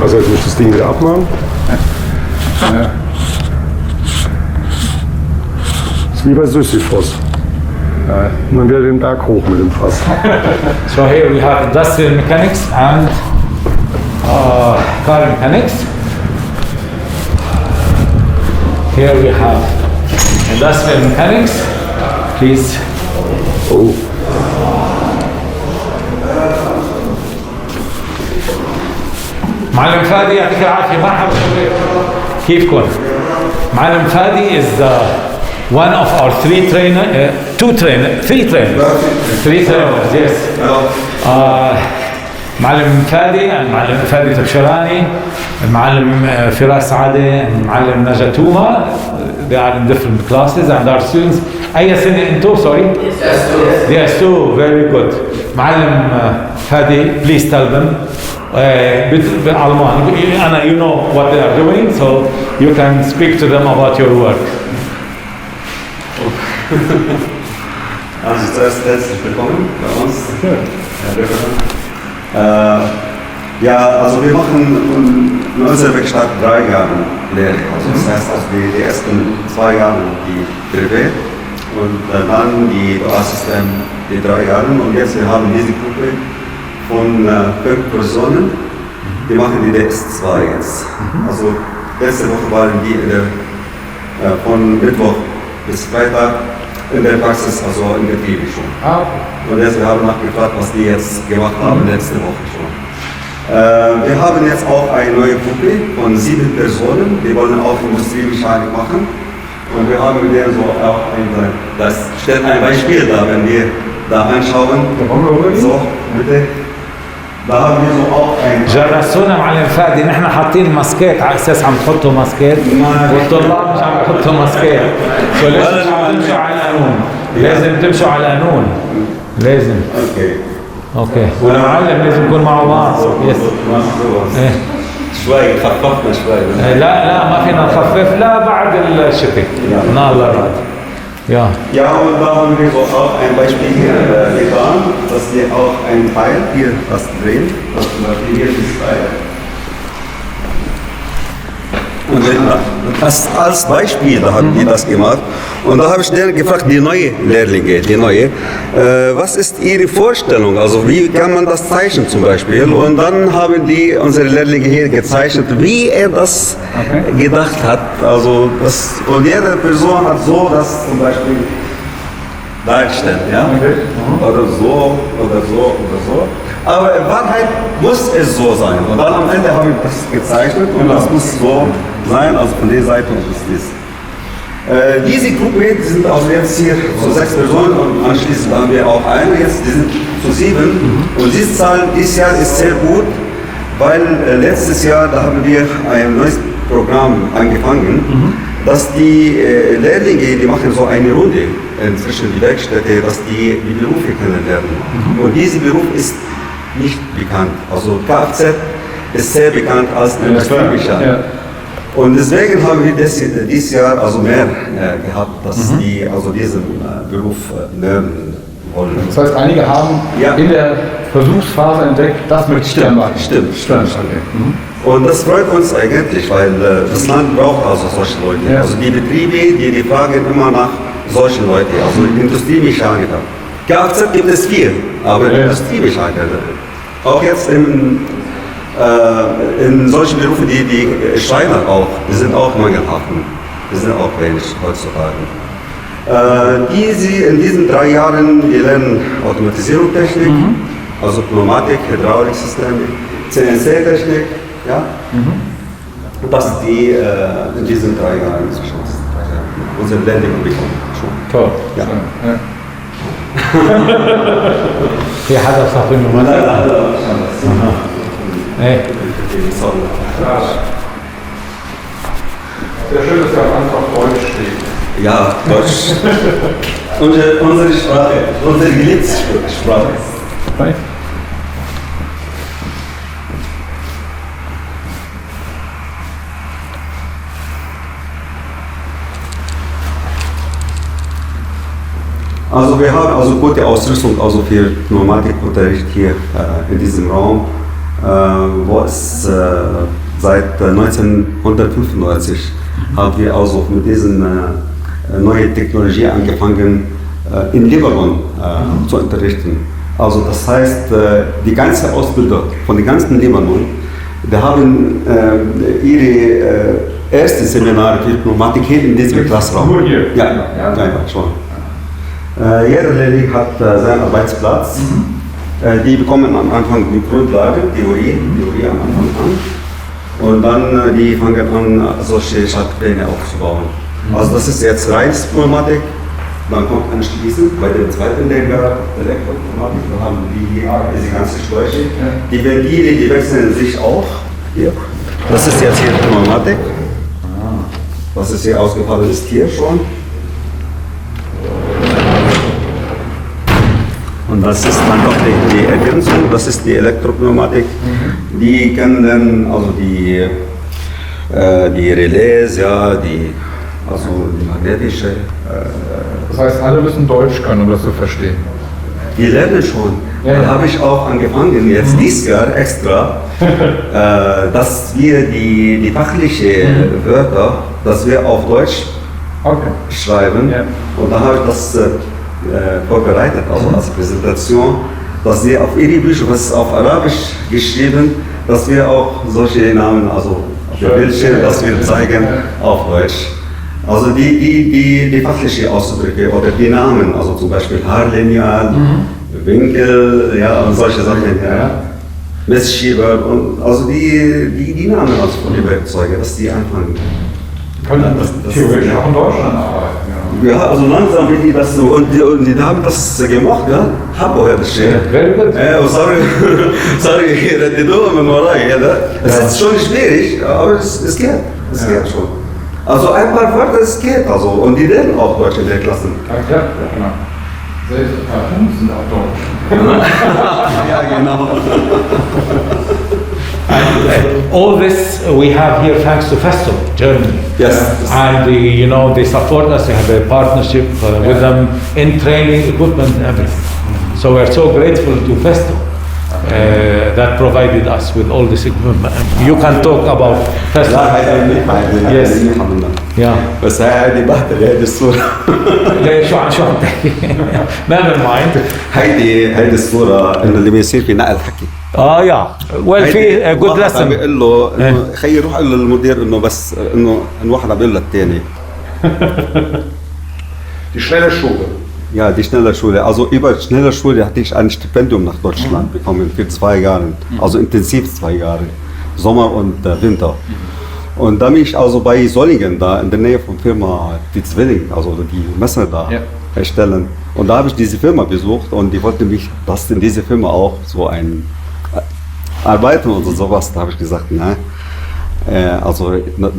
[SPEAKER 5] Also jetzt muss ich das Ding wieder abmachen. Das ist wie bei Sisyphos. Und dann wieder den Berg hoch mit dem Fass.
[SPEAKER 2] So here we have industrial mechanics and car mechanics. Here we have industrial mechanics. Please.
[SPEAKER 5] Oh.
[SPEAKER 2] معلم فادي يعطيك العافية. مرحبا كيفكم؟ معلم فادي is one of our three trainers, three trainers, yes. معلم فادي، المعلم فادي تبشراني، المعلم فراس عادة، المعلم نجاتوما. They are in different classes and our students. أي سنة أنتو؟ Sorry. Yes, two. Very good. معلم فادي, please tell them. بالألمان. أنا, you know what they are doing, so you can speak to them about your work.
[SPEAKER 11] Also zuerst herzlich willkommen bei uns. Ja, also wir machen in unserer Werkstatt 3 Jahre Lehre. Also das heißt, also die ersten 2 Jahre die Privé und dann die Dualsystem die 3 Jahre. Und jetzt wir haben diese Gruppe von 5 Personen, die machen die DS2 jetzt. Also letzte Woche waren die von Mittwoch bis Freitag in der Praxis, also im Betrieb schon. Und jetzt wir haben nachgefragt, was die jetzt gemacht haben letzte Woche schon. Wir haben jetzt auch eine neue Gruppe von 7 Personen, die wollen auch Industriemechanik machen. Und wir haben mit denen so auch das stellt ein Beispiel da, wenn wir da anschauen. So, bitte. Da haben wir so auch ein...
[SPEAKER 2] جرسونا معلم فادي، نحن حاطين ماسكات على اساس عم تحطوا ماسكات والطلاب مش عم يحطوا ماسكات. لازم تمشوا على القانون، لازم تمشوا على القانون، لازم. اوكي والمعلم لازم يكون معه ماسك. يس.
[SPEAKER 11] شوي خففنا شوي.
[SPEAKER 2] لا ما فينا نخفف لا بعد الشتاء. الله راضي. Ja.
[SPEAKER 11] Ja, und da haben wir so auch ein Beispiel hier getan, dass wir auch ein Teil hier das drehen, das hier ist Teil. Und als Beispiel haben die das gemacht. Und da habe ich denen gefragt, die neue, was ist ihre Vorstellung? Also wie kann man das zeichnen zum Beispiel? Und dann haben die unsere Lehrlinge hier gezeichnet, wie er das gedacht hat. Also das, und jede Person hat so das zum Beispiel dargestellt, ja? Oder so, oder so, oder so. Aber in Wahrheit muss es so sein. Und dann am Ende habe ich das gezeichnet und das muss so sein, also von der Seite und das. Diese Gruppe, die sind also jetzt hier so 6 Personen und anschließend haben wir auch eine, jetzt die sind zu 7. Und diese Zahl dieses Jahr ist sehr gut, weil letztes Jahr, da haben wir ein neues Programm angefangen, dass die Lehrlinge, die machen so eine Runde zwischen die Werkstätte, dass die Berufe kennenlernen. Und dieser Beruf ist nicht bekannt. Also Kfz ist sehr bekannt als Industriemechanik. Und deswegen haben wir dieses Jahr also mehr gehabt, dass die also diesen Beruf lernen wollen.
[SPEAKER 4] Das heißt, einige haben in der Versuchsphase entdeckt, das möchte ich gerne machen.
[SPEAKER 11] Stimmt. Und das freut uns eigentlich, weil das Land braucht also solche Leute. Also die Betriebe, die fragen immer nach solchen Leuten, also Industriemechaniker. Kfz gibt es viel, aber Industriemechaniker, auch jetzt in solchen Berufen, die Schreiner auch, die sind auch mangelhaft, die sind auch wenig heutzutage. In diesen 3 Jahren, wir lernen Automatisierungstechnik, also Pneumatik, Hydrauliksysteme, CNC-Technik, ja? Das ist die in diesen 3 Jahren unsere Lernung bekommen.
[SPEAKER 4] Toll.
[SPEAKER 11] Ja.
[SPEAKER 2] في حدا صاحبي
[SPEAKER 11] لا لا لا
[SPEAKER 2] ايه
[SPEAKER 4] Sehr schön, dass ja einfach Deutsch steht.
[SPEAKER 11] Ja, Deutsch. Unsere Sprache, unsere geliebte Sprache.
[SPEAKER 4] Right.
[SPEAKER 11] Also wir haben also gute Ausrüstung also für Pneumatikunterricht hier in diesem Raum, wo es seit 1995 haben wir also mit diesen neuen Technologie angefangen in Libanon zu unterrichten. Also das heißt, die ganze Ausbilder von den ganzen Libanon, die haben ihre ersten Seminare für Pneumatik hier in diesem Klassraum.
[SPEAKER 4] Nur hier?
[SPEAKER 11] Ja, schon. Jeder Lehrling hat seinen Arbeitsplatz. Die bekommen am Anfang die Grundlage, Theorie am Anfang an. Und dann die fangen an, solche Schaltpläne aufzubauen. Also das ist jetzt reines Pneumatik. Dann kommt anschließend bei dem zweiten Lehrgang Elektropneumatik, da haben die diese ganzen Schläuche. Die Ventile, die wechseln sich auch. Hier. Das ist jetzt hier Pneumatik. Was ist hier ausgefallen ist, hier schon. Und das ist dann noch die Ergänzung, das ist die Elektropneumatik. Die kennen dann also die Relais, ja, also die magnetische.
[SPEAKER 4] Das heißt, alle müssen Deutsch können, um das zu verstehen.
[SPEAKER 11] Die lernen schon. Da habe ich auch angefangen, jetzt dieses Jahr extra, dass wir die fachlichen Wörter, dass wir auf Deutsch schreiben. Und da habe ich das vorbereitet, also als Präsentation, dass wir auf ihre Bücher, was ist auf Arabisch geschrieben, dass wir auch solche Namen, also auf der Bildschirm, dass wir zeigen auf Deutsch. Also die fachliche Ausdrücke oder die Namen, also zum Beispiel Haarlineal, Winkel, ja, und solche Sachen, ja. Messschieber, und also die Namen also von den Werkzeugen, dass die anfangen.
[SPEAKER 4] Können theoretisch auch in Deutschland arbeiten.
[SPEAKER 11] Ja, also langsam wie die das so, und die haben das gemacht, ja? Habo das steht. Sorry, die Dome Morai, es ist schon schwierig, aber es geht. Es geht schon. Also ein paar Wörter, es geht, also, und die lernen auch Deutsch in der Klasse.
[SPEAKER 4] Ja, genau. Selbst Parfüms sind auch Deutsch.
[SPEAKER 11] Ja, genau.
[SPEAKER 2] All this we have here thanks to Festo, Germany.
[SPEAKER 11] Yes.
[SPEAKER 2] And they support us. We have a partnership with them in training, equipment, and everything. So we're so grateful to Festo. that provided us with all this equipment. You can talk about
[SPEAKER 11] لا هاي منيحة هاي
[SPEAKER 2] Yes.
[SPEAKER 11] منيحة منها
[SPEAKER 2] Yeah.
[SPEAKER 11] بس هاي بهدل هيدي الصورة
[SPEAKER 2] ليه شو عم تحكي؟ Never mind.
[SPEAKER 11] هيدي الصورة انه اللي بيصير في نقل حكي
[SPEAKER 2] يا well في good
[SPEAKER 11] واحد عم
[SPEAKER 2] lesson.
[SPEAKER 11] بيقول له انه خيي روح قول للمدير انه بس انه واحد عم بيقول للثاني
[SPEAKER 5] Die schnelle Schule.
[SPEAKER 11] Ja, die Schneller-Schule. Also über Schneller-Schule hatte ich ein Stipendium nach Deutschland bekommen für 2 Jahre. Also intensiv 2 Jahre. Sommer und Winter. Und da bin ich also bei Solingen, da in der Nähe von Firma die Zwilling, also die Messer da erstellen. Und da habe ich diese Firma besucht und die wollte mich, dass in diese Firma auch so ein arbeiten und sowas. Da habe ich gesagt, nein. Also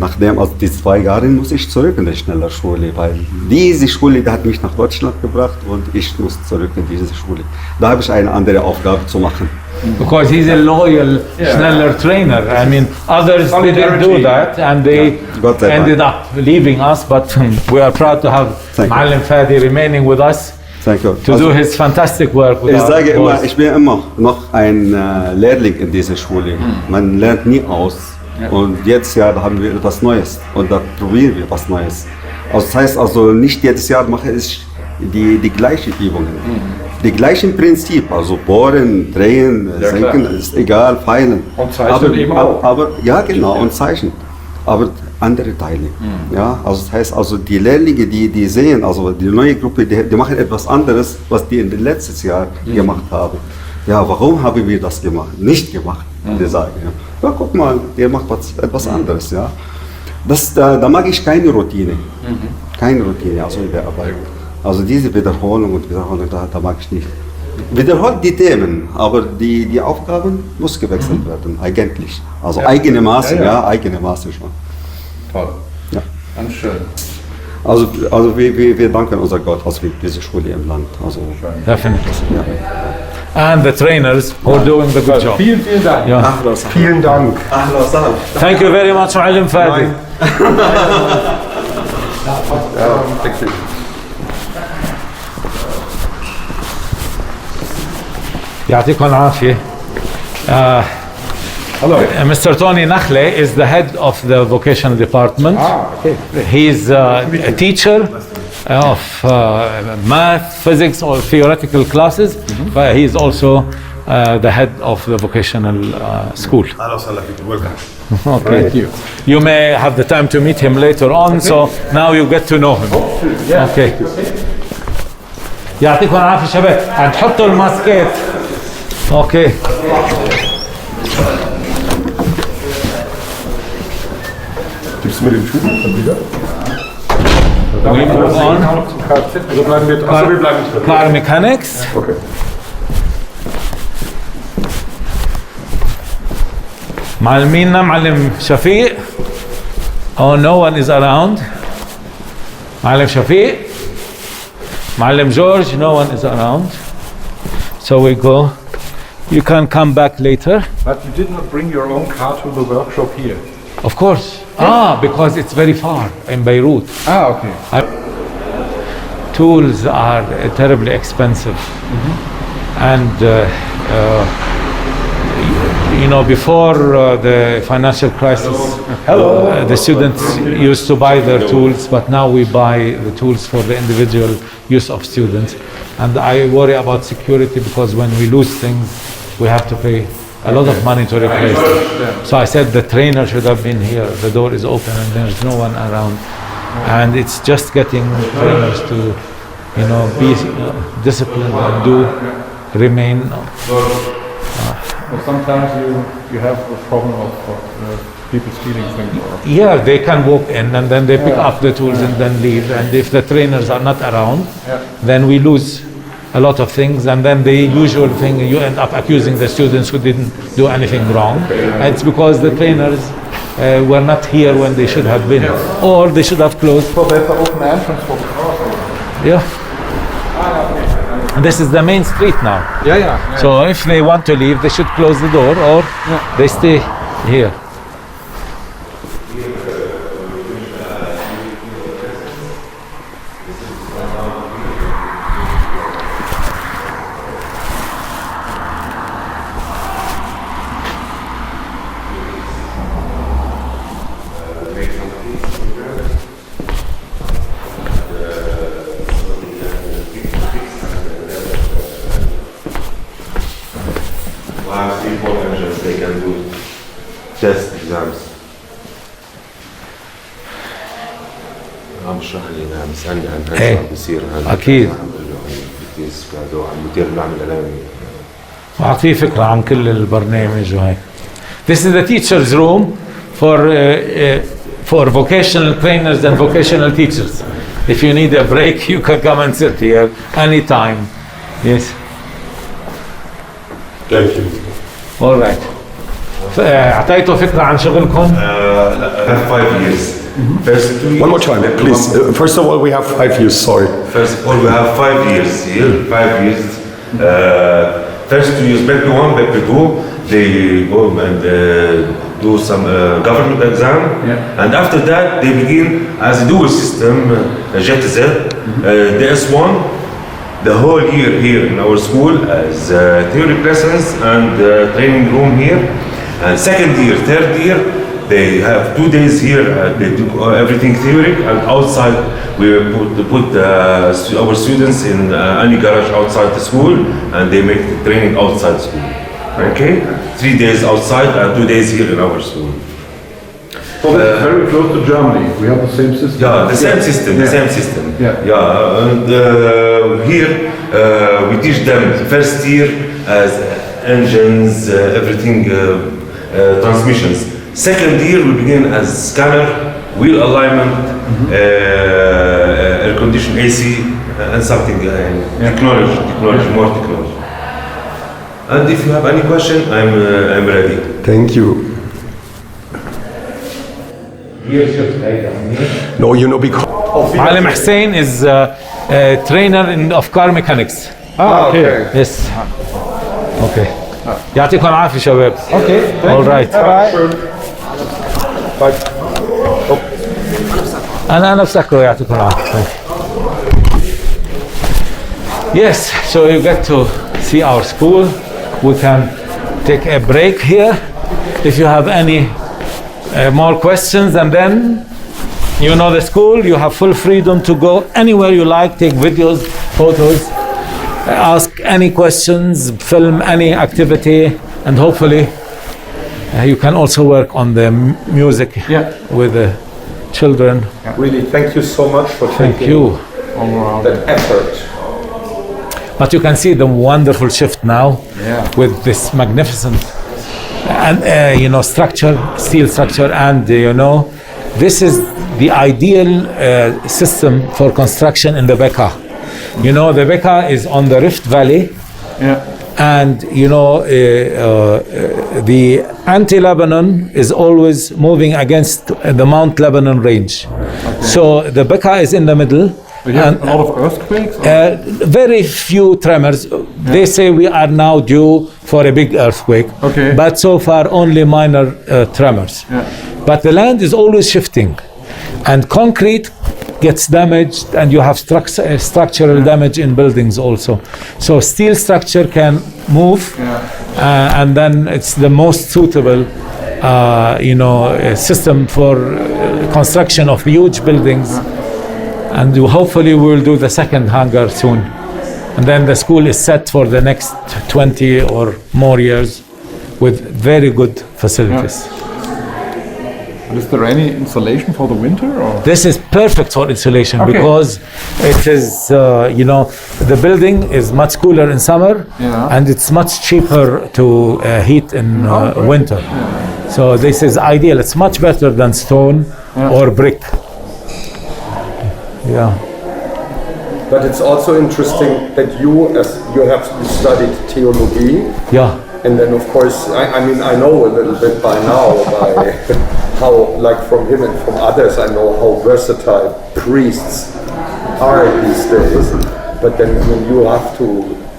[SPEAKER 11] nachdem, also die 2 Jahre muss ich zurück in die Schneller-Schule, weil diese Schule, die hat mich nach Deutschland gebracht und ich muss zurück in diese Schule. Da habe ich eine andere Aufgabe zu machen.
[SPEAKER 2] Because he's a loyal Schneller trainer. I mean, others didn't do that and they ended up leaving us, but we are proud to have Ma'allim Fadi remaining with us to do his fantastic work with
[SPEAKER 11] Ich
[SPEAKER 2] our
[SPEAKER 11] sage immer,
[SPEAKER 2] boys.
[SPEAKER 11] ich bin immer noch ein Lehrling in dieser Schule. Man lernt nie aus. Und jetzt Jahr haben wir etwas Neues und da probieren wir was Neues. Also das heißt also nicht jedes Jahr mache ich die gleichen Übungen. Die gleichen Prinzip, also bohren, drehen, senken, ist egal, feilen.
[SPEAKER 4] Und zeichnen eben auch.
[SPEAKER 11] Aber ja genau, und zeichnen. Aber andere Teile. Ja, also das heißt also die Lehrlinge, die sehen, also die neue Gruppe, die machen etwas anderes, was die in den letzten Jahr gemacht haben. Ja, warum haben wir das gemacht? Nicht gemacht, die sagen. Ja, guck mal, der macht etwas anderes. Ja. Da mag ich keine Routine. Keine Routine, also in der Arbeit. Also diese Wiederholung und Wiederholung, da mag ich nicht. Wiederholt die Themen, aber die Aufgaben muss gewechselt werden, eigentlich. Also eigene Maße, eigene Maße schon.
[SPEAKER 4] Toll.
[SPEAKER 11] Ja.
[SPEAKER 4] Ganz schön.
[SPEAKER 11] Also wir danken unser Gott, also für diese Schule im Land. Also,
[SPEAKER 2] Definitely.
[SPEAKER 11] Ja.
[SPEAKER 2] And the trainers who are doing the good job.
[SPEAKER 4] Vielen Dank.
[SPEAKER 2] Yeah.
[SPEAKER 5] Vielen Dank.
[SPEAKER 2] Thank you very much, Ma'allim Fadi. يعطيكم العافية.
[SPEAKER 4] Hello.
[SPEAKER 2] Mr. Tony Nakhle is the head of the vocational department.
[SPEAKER 4] Okay.
[SPEAKER 2] He's a teacher of math, physics, or theoretical classes, but he's also the head of the vocational school. Okay.
[SPEAKER 4] Thank you.
[SPEAKER 2] You may have the time to meet him later on, so now you get to know him. Okay. يعطيكم العافية شباب. هنحطوا الماسكات. Okay.
[SPEAKER 5] Gibst du mir den Schuh wieder?
[SPEAKER 2] We move on.
[SPEAKER 5] Also bleiben wir drin.
[SPEAKER 2] Car mechanics.
[SPEAKER 5] Okay.
[SPEAKER 2] معلمينا معلم شفيق. Oh, no one is around. معلم شفيق. معلم George, no one is around. So we go. You can come back later.
[SPEAKER 4] But you did not bring your own car to the workshop here.
[SPEAKER 2] Of course. Because it's very far in Beirut.
[SPEAKER 4] Okay.
[SPEAKER 2] Tools are terribly expensive. And you know, before the financial crisis, the students used to buy their tools, but now we buy the tools for the individual use of students. And I worry about security because when we lose things, we have to pay a lot of money to replace them. So I said the trainer should have been here. The door is open and there's no one around. And it's just getting trainers to, you know, be disciplined and remain.
[SPEAKER 4] Sometimes you have a problem of people stealing things.
[SPEAKER 2] Yeah, they can walk in and then they pick up the tools and then leave. And if the trainers are not around, then we lose a lot of things. And then the usual thing, you end up accusing the students who didn't do anything wrong. It's because the trainers were not here when they should have been, or they should have closed.
[SPEAKER 4] So there's an open entrance for the cars.
[SPEAKER 2] Yeah. And this is the main street now.
[SPEAKER 4] Yeah.
[SPEAKER 2] So if they want to leave, they should close the door or they stay here.
[SPEAKER 11] 3-4 engines they can do test exams.
[SPEAKER 1] عم بشرح لي نعم بسألني عن
[SPEAKER 2] إيه.
[SPEAKER 1] هذا عم بيصير هذا
[SPEAKER 2] أكيد.
[SPEAKER 1] عم بقول له عن البتيس وهذا عم بيطير بعمل إعلامي.
[SPEAKER 2] أعطيه فكرة عن كل البرنامج وهيك. This is the teacher's room for vocational trainers and vocational teachers. If you need a break, you can come and sit here anytime. Yes.
[SPEAKER 5] Thank you.
[SPEAKER 2] All right. أعطيته فكرة عن شغلكم؟
[SPEAKER 11] I have 5 years. First 2 years.
[SPEAKER 5] One more time, please. First of all, we have 5 years, sorry.
[SPEAKER 11] First of all, we have 5 years here. 5 years. First 2 years, back to 1, back to 2, they go and do some government exam. Yeah. And after that, they begin as a dual system, JTZ, DS1, the whole year here in our school as theory lessons and training room here. And second year, third year, they have 2 days here. They do everything theory, and outside we put our students in any garage outside the school, and they make the training outside school. Okay, 3 days outside and 2 days here in our school.
[SPEAKER 4] So that's very close to Germany. We have the same system.
[SPEAKER 11] Yeah, the same system. The same system.
[SPEAKER 4] Yeah.
[SPEAKER 11] And here we teach them the first year as engines, everything, transmissions. Second year we begin as scanner, wheel alignment, air condition, AC, and something technology, more technology. And if you have any question, I'm ready.
[SPEAKER 5] Thank you. No, you know, because...
[SPEAKER 2] Alim Hussein is a trainer of car mechanics.
[SPEAKER 5] okay.
[SPEAKER 2] Yes. Okay. يعطيكم العافية شباب.
[SPEAKER 5] Okay.
[SPEAKER 2] All right.
[SPEAKER 5] Bye.
[SPEAKER 2] أنا بسكره يعطيكم العافية. Yes, so you get to see our school. We can take a break here if you have any more questions, and then you know the school, you have full freedom to go anywhere you like, take videos, photos, ask any questions, film any activity, and hopefully you can also work on the music with the children.
[SPEAKER 5] Really, thank you so much for taking that effort.
[SPEAKER 2] But you can see the wonderful shift now with this magnificent and structure, steel structure, and this is the ideal system for construction in the Bekaa. The Bekaa is on the Rift Valley, and the anti-Lebanon is always moving against the Mount Lebanon range. So the Bekaa is in the middle.
[SPEAKER 4] But you have a lot of earthquakes?
[SPEAKER 2] Very few tremors. They say we are now due for a big earthquake, but so far only minor tremors. But the land is always shifting, and concrete gets damaged, and you have structural damage in buildings also. So steel structure can move, and then it's the most suitable system for construction of huge buildings. And hopefully we will do the second hangar soon. And then the school is set for the next 20 or more years with very good facilities.
[SPEAKER 4] Is there any insulation for the winter? Or?
[SPEAKER 2] This is perfect for insulation because it is, the building is much cooler in summer and it's much cheaper to heat in winter. So this is ideal. It's much better than stone or brick.
[SPEAKER 5] But it's also interesting that you have studied theology. And then of course, I know a little bit by now how, like from him and from others, I know how versatile priests are these days. But then you have to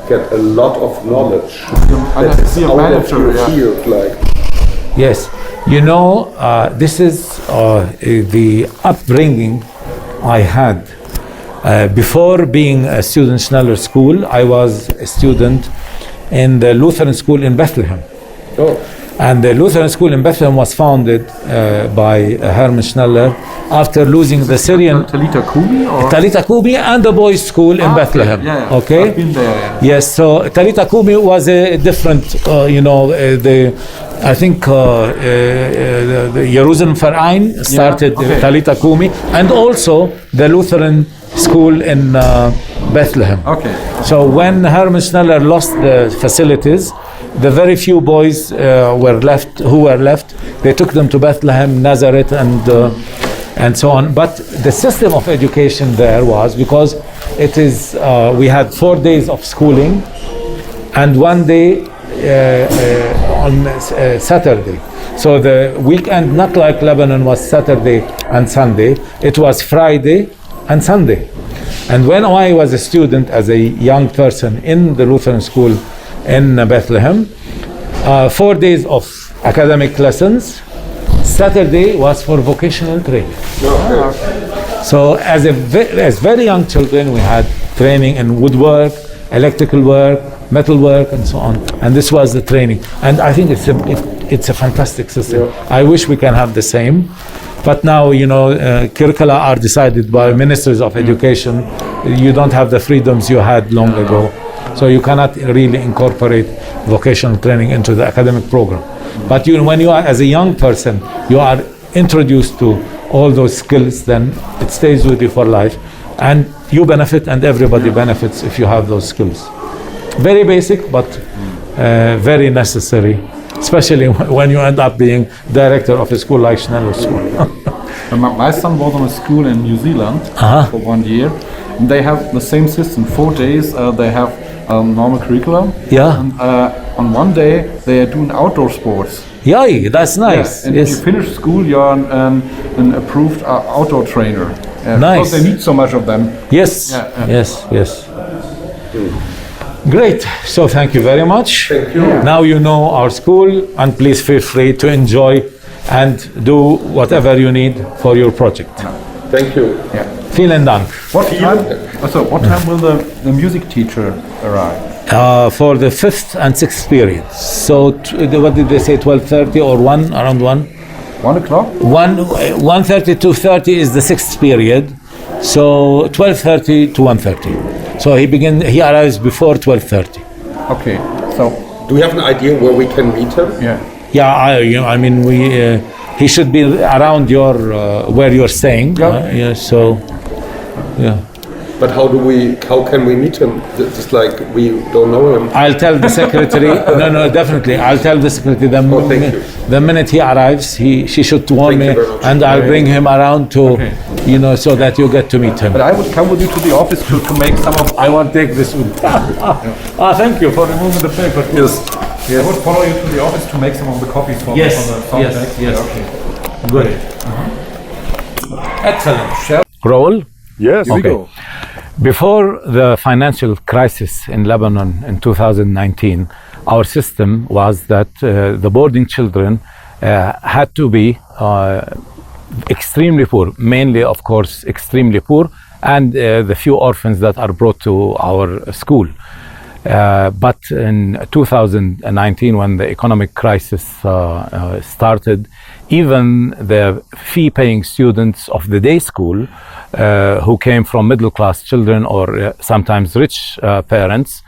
[SPEAKER 5] get a lot of knowledge that is out of your field, like.
[SPEAKER 2] Yes, this is the upbringing I had. Before being a student in Schneller School, I was a student in the Lutheran school in Bethlehem. And the Lutheran school in Bethlehem was founded by Hermann Schneller after losing the Syrian
[SPEAKER 4] Talita Kumi or
[SPEAKER 2] Talita Kumi and the boys' school in Bethlehem.
[SPEAKER 4] Yeah.
[SPEAKER 2] Okay.
[SPEAKER 4] I've been there. Yeah.
[SPEAKER 2] Yes. So Talita Kumi was a different, I think the Jerusalem Verein started Talita Kumi, and also the Lutheran school in Bethlehem.
[SPEAKER 4] Okay.
[SPEAKER 2] So when Hermann Schneller lost the facilities, the very few boys who were left, they took them to Bethlehem, Nazareth, and so on. But the system of education there was, because it is, we had 4 days of schooling and 1 day on Saturday. So the weekend, not like Lebanon, was Saturday and Sunday. It was Friday and Sunday. And when I was a student, as a young person in the Lutheran school in Bethlehem, 4 days of academic lessons. Saturday was for vocational training. So as very young children, we had training in woodwork, electrical work, metal work, and so on. And this was the training. And I think it's a fantastic system. I wish we can have the same. But now, curricula are decided by ministers of education. You don't have the freedoms you had long ago. So you cannot really incorporate vocational training into the academic program. But when you are, as a young person, you are introduced to all those skills, then it stays with you for life. And you benefit and everybody benefits if you have those skills. Very basic, but very necessary, especially when you end up being director of a school like Schneller School.
[SPEAKER 4] My son was on a school in New Zealand for 1 year. And they have the same system. 4 days they have normal curriculum.
[SPEAKER 2] Yeah.
[SPEAKER 4] And on 1 day they are doing outdoor sports.
[SPEAKER 2] Yeah, that's nice.
[SPEAKER 4] Yeah. And if you finish school, you're an approved outdoor trainer.
[SPEAKER 2] Nice.
[SPEAKER 4] Because they need so much of them.
[SPEAKER 2] Yes. Yes. Great. So thank you very much.
[SPEAKER 5] Thank you.
[SPEAKER 2] Now you know our school, and please feel free to enjoy and do whatever you need for your project.
[SPEAKER 5] Thank you.
[SPEAKER 4] Yeah.
[SPEAKER 2] Vielen Dank.
[SPEAKER 4] What time will the music teacher arrive?
[SPEAKER 2] For the 5th and 6th period. So what did they say, 12:30 or 1, around 1?
[SPEAKER 4] 1 o'clock?
[SPEAKER 2] 1:30 to 2:30 is the 6th period. So 12:30 to 1:30. So he arrives before 12:30.
[SPEAKER 4] Okay. So
[SPEAKER 5] do we have an idea where we can meet him?
[SPEAKER 4] Yeah.
[SPEAKER 2] Yeah, I mean, he should be around where you're staying. So. Yeah.
[SPEAKER 5] But how can we meet him? Just like we don't know him.
[SPEAKER 2] I'll tell the secretary. No, definitely. I'll tell the secretary the minute he arrives, she should warn me, and I'll bring him around to, so that you get to meet him.
[SPEAKER 4] But I would come with you to the office to make some of.
[SPEAKER 2] I won't take this with. Thank you for removing the paper.
[SPEAKER 4] Yes. I would follow you to the office to make some of the copies for the sound check.
[SPEAKER 2] Yes.
[SPEAKER 4] Okay.
[SPEAKER 2] Good. Excellent. Roll.
[SPEAKER 5] Yes.
[SPEAKER 2] Okay.
[SPEAKER 5] Go.
[SPEAKER 2] Before the financial crisis in Lebanon in 2019, our system was that the boarding children had to be extremely poor, mainly, of course, extremely poor, and the few orphans that are brought to our school. But in 2019, when the economic crisis started, even the fee-paying students of the day school who came from middle-class children or sometimes rich parents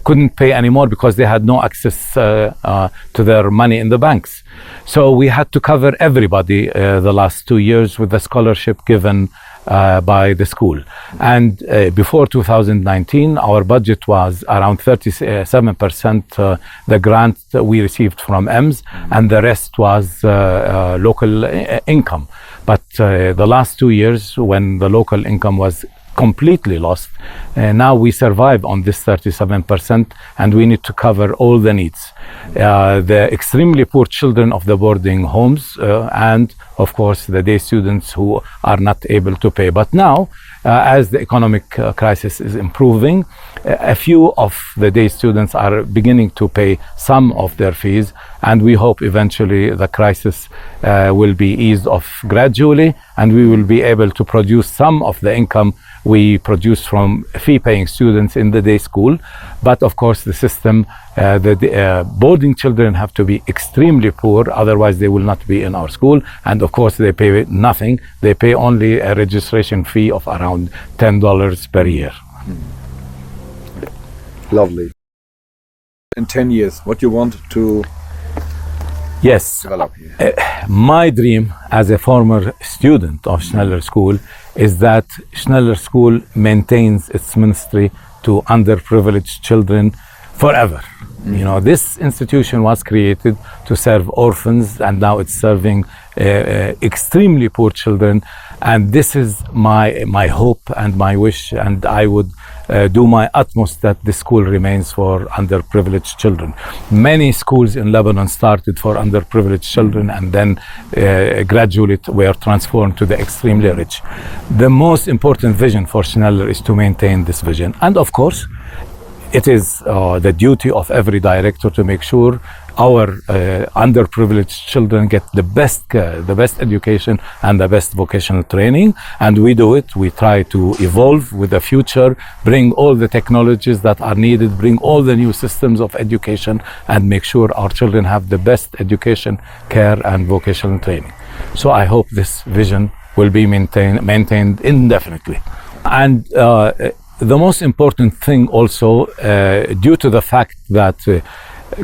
[SPEAKER 2] couldn't pay anymore because they had no access to their money in the banks. So we had to cover everybody the last 2 years with the scholarship given by the school. And before 2019, our budget was around 37% the grant that we received from EMS, and the rest was local income. But the last 2 years, when the local income was completely lost, now we survive on this 37%, and we need to cover all the needs. The extremely poor children of the boarding homes and of course the day students who are not able to pay. But now, as the economic crisis is improving, a few of the day students are beginning to pay some of their fees, and we hope eventually the crisis will be eased off gradually, and we will be able to produce some of the income we produce from fee-paying students in the day school. But of course, the system, the boarding children have to be extremely poor, otherwise they will not be in our school. And of course, they pay nothing. They pay only a registration fee of around $10 per year.
[SPEAKER 12] Lovely. In 10 years, what you want to
[SPEAKER 2] Yes.
[SPEAKER 12] develop here?
[SPEAKER 2] My dream as a former student of Schneller School is that Schneller School maintains its ministry to underprivileged children forever. You know, this institution was created to serve orphans, and now it's serving extremely poor children. And this is my hope and my wish, and I would do my utmost that this school remains for underprivileged children. Many schools in Lebanon started for underprivileged children, and then gradually were transformed to the extremely rich. The most important vision for Schneller is to maintain this vision. And of course, it is the duty of every director to make sure our underprivileged children get the best care, the best education, and the best vocational training. And we do it. We try to evolve with the future, bring all the technologies that are needed, bring all the new systems of education, and make sure our children have the best education, care, and vocational training. So I hope this vision will be maintained indefinitely. And the most important thing also, due to the fact that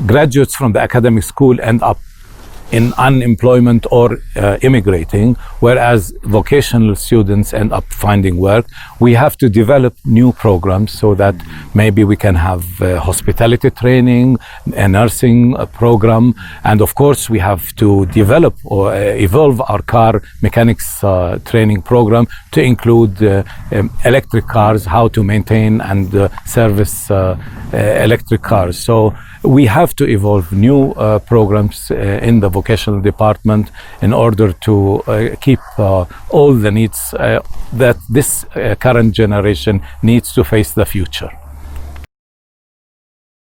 [SPEAKER 2] graduates from the academic school end up in unemployment or immigrating, whereas vocational students end up finding work, we have to develop new programs so that maybe we can have hospitality training, a nursing program, and of course we have to develop or evolve our car mechanics training program to include electric cars, how to maintain and service electric cars. So we have to evolve new programs in the vocational department in order to keep all the needs that this current generation needs to face the future.